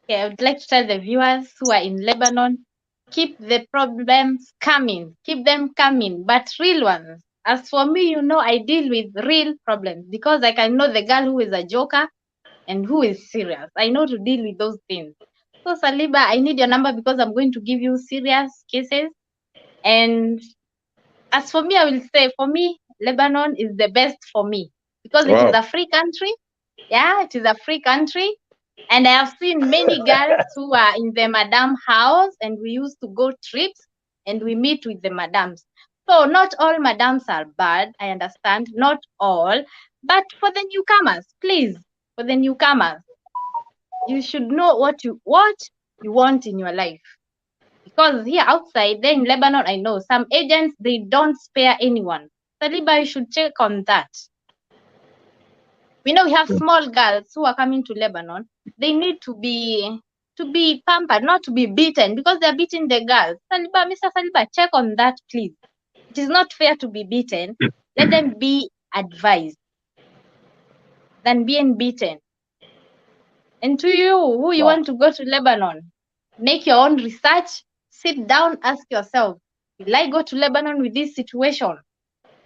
Okay, I would like to tell the viewers who are in Lebanon, keep the problems coming, keep them coming, but real ones. As for me, I deal with real problems because I can know the girl who is a joker and who is serious. I know to deal with those things. So Saliba, I need your number because I'm going to give you serious cases. And as for me, I will say, for me, Lebanon is the best for me because it is a free country. Yeah, it is a free country. And I have seen many girls who are in the madam house, and we used to go trips and we meet with the madams. So not all madams are bad, I understand, not all, but for the newcomers, please, for the newcomers, You should know what you want in your life. Because here outside, there in Lebanon, I know some agents, they don't spare anyone. Saliba, you should check on that. We know we have small girls who are coming to Lebanon. They need to be pampered, not to be beaten, because they're beating the girls. Saliba, Mr. Saliba, check on that, please. It is not fair to be beaten. Let them be advised than being beaten. And to you, who you want to go to Lebanon, make your own research, sit down, ask yourself, will I go to Lebanon with this situation?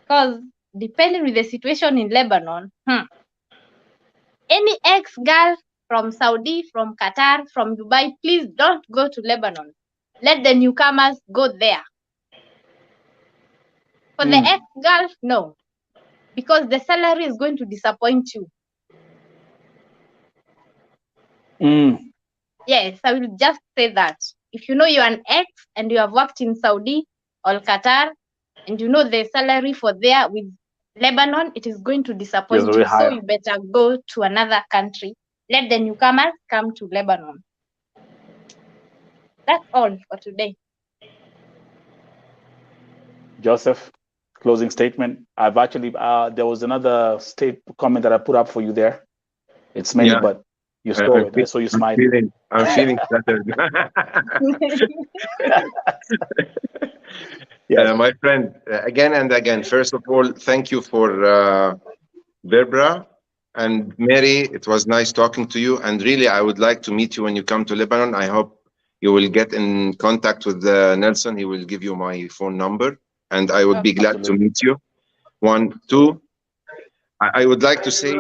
Because depending with the situation in Lebanon, any ex-girl from Saudi, from Qatar, from Dubai, please don't go to Lebanon. Let the newcomers go there. For the ex-girl, no. Because the salary is going to disappoint you. Yes, I will just say that. If you know you're an ex and you have worked in Saudi or Qatar, and you know the salary for there with Lebanon, it is going to disappoint you. So you better go to another country. Let the newcomers come to Lebanon. That's all for today. Joseph, closing statement. I've actually, there was another comment that I put up for you there. It's many, but you saw it. I saw you smiling. I'm feeling flattered. My friend, again and again, first of all, thank you for Verbra and Mary. It was nice talking to you. And really, I would like to meet you when you come to Lebanon. I hope you will get in contact with Nelson. He will give you my phone number, and I would be glad to meet you. 1, 2. I would like to say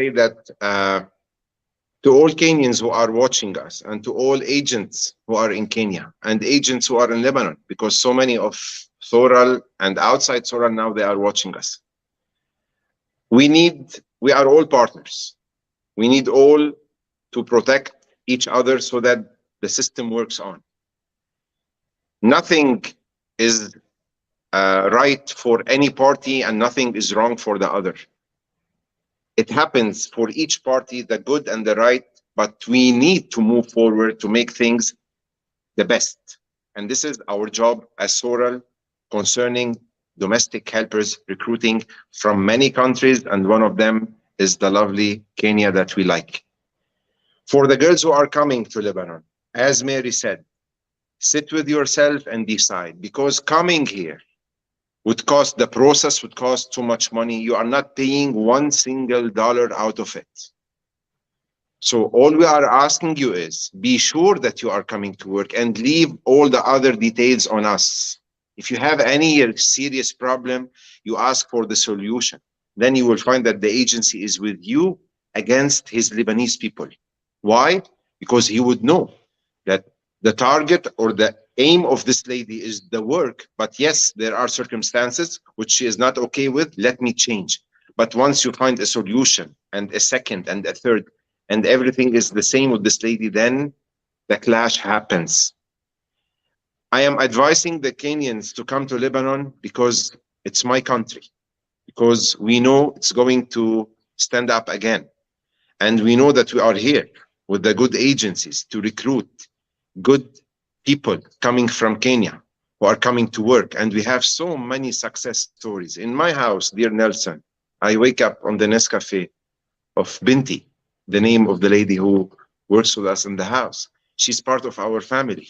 that to all Kenyans who are watching us, and to all agents who are in Kenya and agents who are in Lebanon, because so many of Thoral and outside Thoral now, they are watching us. We are all partners. We need all to protect each other so that the system works on. Nothing is right for any party and nothing is wrong for the other. It happens for each party, the good and the right, but we need to move forward to make things the best. And this is our job as Thoral concerning domestic helpers recruiting from many countries, and one of them is the lovely Kenya that we like. For the girls who are coming to Lebanon, as Mary said, sit with yourself and decide, because coming here the process would cost too much money. You are not paying $1 single out of it. So all we are asking you is be sure that you are coming to work and leave all the other details on us. If you have any serious problem, you ask for the solution. Then you will find that the agency is with you against his Lebanese people. Why? Because he would know that the target or the aim of this lady is the work, but yes, there are circumstances which she is not okay with. Let me change. But once you find a solution and a second and a third, and everything is the same with this lady, then the clash happens. I am advising the Kenyans to come to Lebanon because it's my country, because we know it's going to stand up again. And we know that we are here with the good agencies to recruit good people coming from Kenya who are coming to work. And we have so many success stories. In my house, dear Nelson, I wake up on the Nescafe of Binti, the name of the lady who works with us in the house. She's part of our family.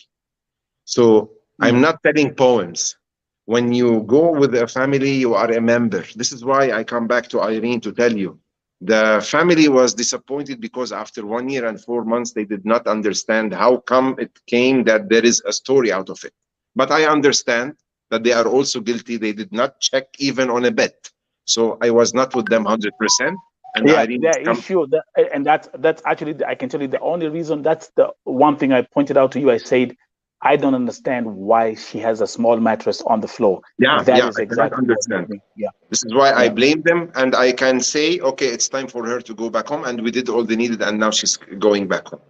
So I'm not telling poems. When you go with a family, you are a member. This is why I come back to Irene to tell you. The family was disappointed because after 1 year and 4 months, they did not understand how come it came that there is a story out of it. But I understand that they are also guilty. They did not check even on a bet. So I was not with them 100%. And that's actually, I can tell you the only reason, that's the one thing I pointed out to you. I said, I don't understand why she has a small mattress on the floor. That is exactly what made me. This is why I blame them, and I can say, okay, it's time for her to go back home, and we did all they needed, and now she's going back home.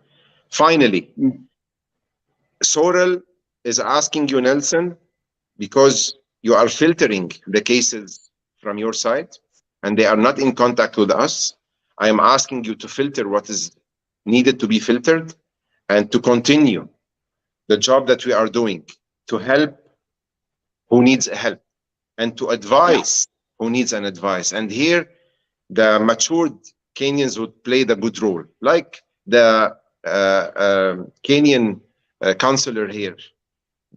Finally, Thoral is asking you, Nelson, because you are filtering the cases from your side, and they are not in contact with us. I am asking you to filter what is needed to be filtered, and to continue the job that we are doing to help who needs help and to advise who needs an advice. And here, the matured Kenyans would play the good role, like the Kenyan counselor here.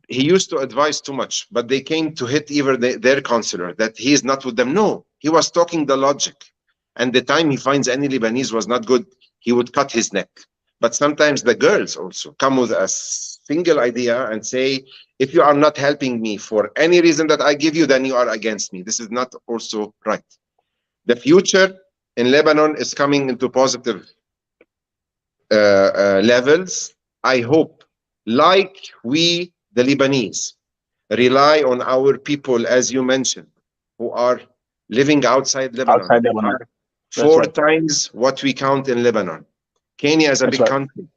He used to advise too much, but they came to hit even their counselor that he is not with them. No, he was talking the logic. And the time he finds any Lebanese was not good, he would cut his neck. But sometimes the girls also come with a single idea and say, if you are not helping me for any reason that I give you, then you are against me. This is not also right. The future in Lebanon is coming into positive levels. I hope, like we, the Lebanese, rely on our people, as you mentioned, who are living outside Lebanon. Outside Lebanon. Four times what we count in Lebanon. Kenya is a big country.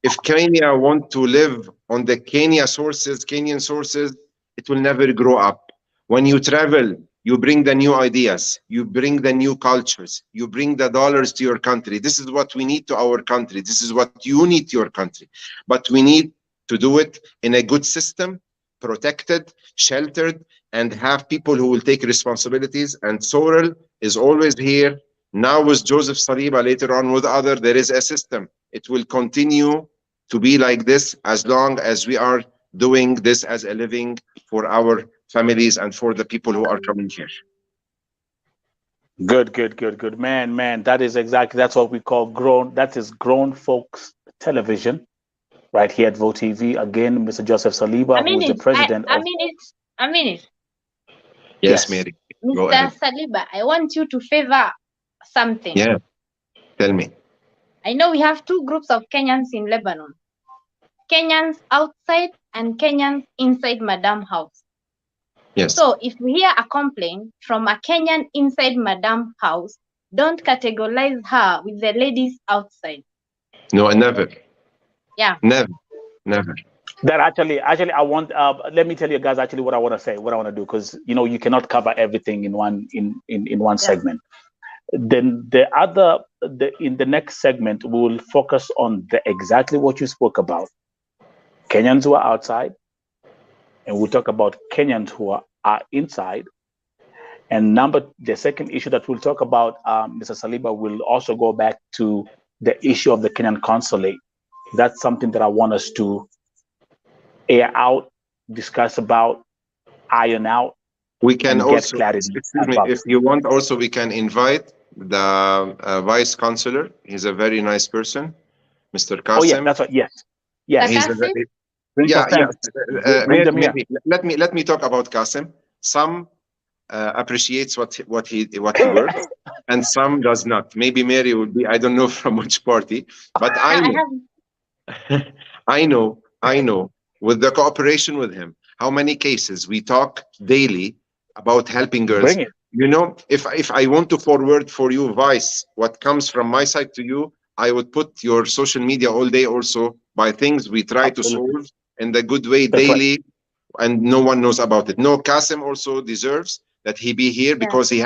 If Kenya want to live on the Kenyan sources, it will never grow up. When you travel, you bring the new ideas, you bring the new cultures, you bring the dollars to your country. This is what we need to our country. This is what you need to your country. But we need to do it in a good system, protected, sheltered, and have people who will take responsibilities. And Sorrel is always here. Now with Joseph Saliba, later on with others, there is a system. It will continue to be like this as long as we are doing this as a living for our families and for the people who are coming here. Good. Man, that is exactly, that's what we call grown folks television right here at Vote TV. Again, Mr. Joseph Saliba, who is the president of... A minute. Yes, Mary. Mr. Saliba, I want you to favor something. Yeah, tell me. I know we have two groups of Kenyans in Lebanon. Kenyans outside and Kenyans inside Madam house. Yes. So if we hear a complaint from a Kenyan inside Madam house, don't categorize her with the ladies outside. No, never. Yeah. Never. That actually, I want. Let me tell you guys actually what I want to say, what I want to do, because you cannot cover everything in one segment. Then in the next segment, we will focus on exactly what you spoke about. Kenyans who are outside, and we'll talk about Kenyans who are inside. And the second issue that we'll talk about, Mr. Saliba, will also go back to the issue of the Kenyan consulate. That's something that I want us to air out, discuss about, iron out. We can also, excuse me, if you want, also we can invite the vice chancellor. He's a very nice person, Mr. Qasim. Oh yeah, that's right. Yes. He's let me talk about Qasim. Some appreciates what he works, and some does not. Maybe Mary would be, I don't know from which party, but I know with the cooperation with him, how many cases we talk daily about helping girls. If I want to forward for you, Vice, what comes from my side to you, I would put your social media all day also by things we try to solve in the good way daily, and no one knows about it. No, Qasim also deserves that he be here because he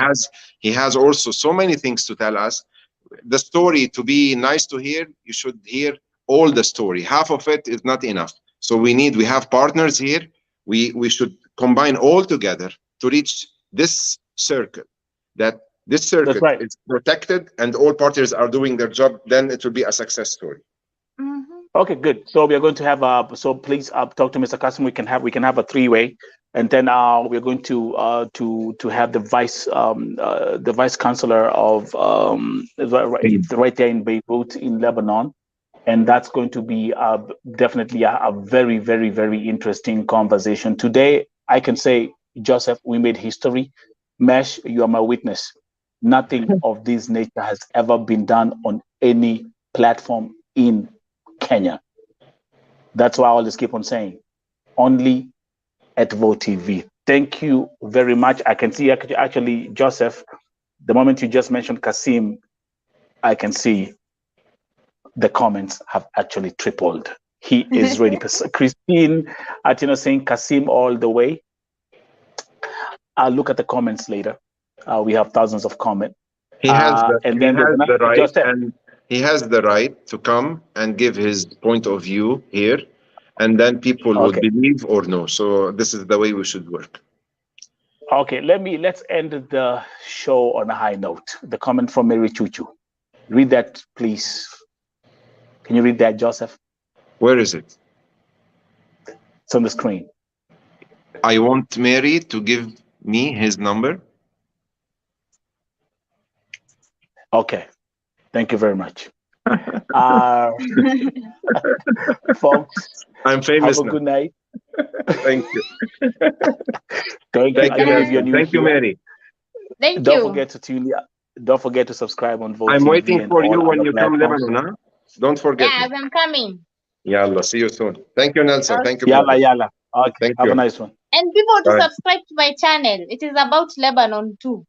has also so many things to tell us. The story, to be nice to hear, you should hear all the story. Half of it is not enough. So we have partners here. We should combine all together to reach this circle. That this circuit is protected and all parties are doing their job, then it will be a success story. Okay, good. So we are going to have so please talk to Mr. Qasim. We can have a three-way, and then we're going to have the vice chancellor of right there in Beirut in Lebanon, and that's going to be definitely a very, very, very interesting conversation today. I can say, Joseph, we made history. Mesh, you are my witness. Nothing of this nature has ever been done on any platform in Kenya. That's why I always keep on saying, only at Vote TV. Thank you very much. I can see actually, Joseph, the moment you just mentioned Qasim, I can see the comments have actually tripled. He is ready. Christine Atino saying Qasim all the way. I'll look at the comments later. We have thousands of comments. He has the right, and he has the right to come and give his point of view here, and then people would believe or no. So this is the way we should work. Okay, let's end the show on a high note. The comment from Mary Chuchu. Read that, please. Can you read that, Joseph? Where is it? It's on the screen. I want Mary to give me his number. Okay, thank you very much. Folks, I'm famous have a now. good night. Thank you. Thank you, Mary. Don't forget to tune in. Don't forget to subscribe on Vote I'm TV waiting for you when you come Lebanon, huh? Don't forget. Yeah, I'm coming. Yalla, see you soon. Thank you, Nelson. Okay. Thank you. Yalla. Okay, thank have you. a nice one. And people to subscribe to my channel. It is about Lebanon too.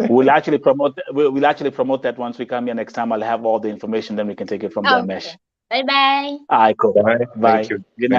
We'll actually promote that once we come here next time. I'll have all the information, then we can take it from there, Mesh. Bye-bye. All right, cool. Bye. Bye. Thank you. Good night.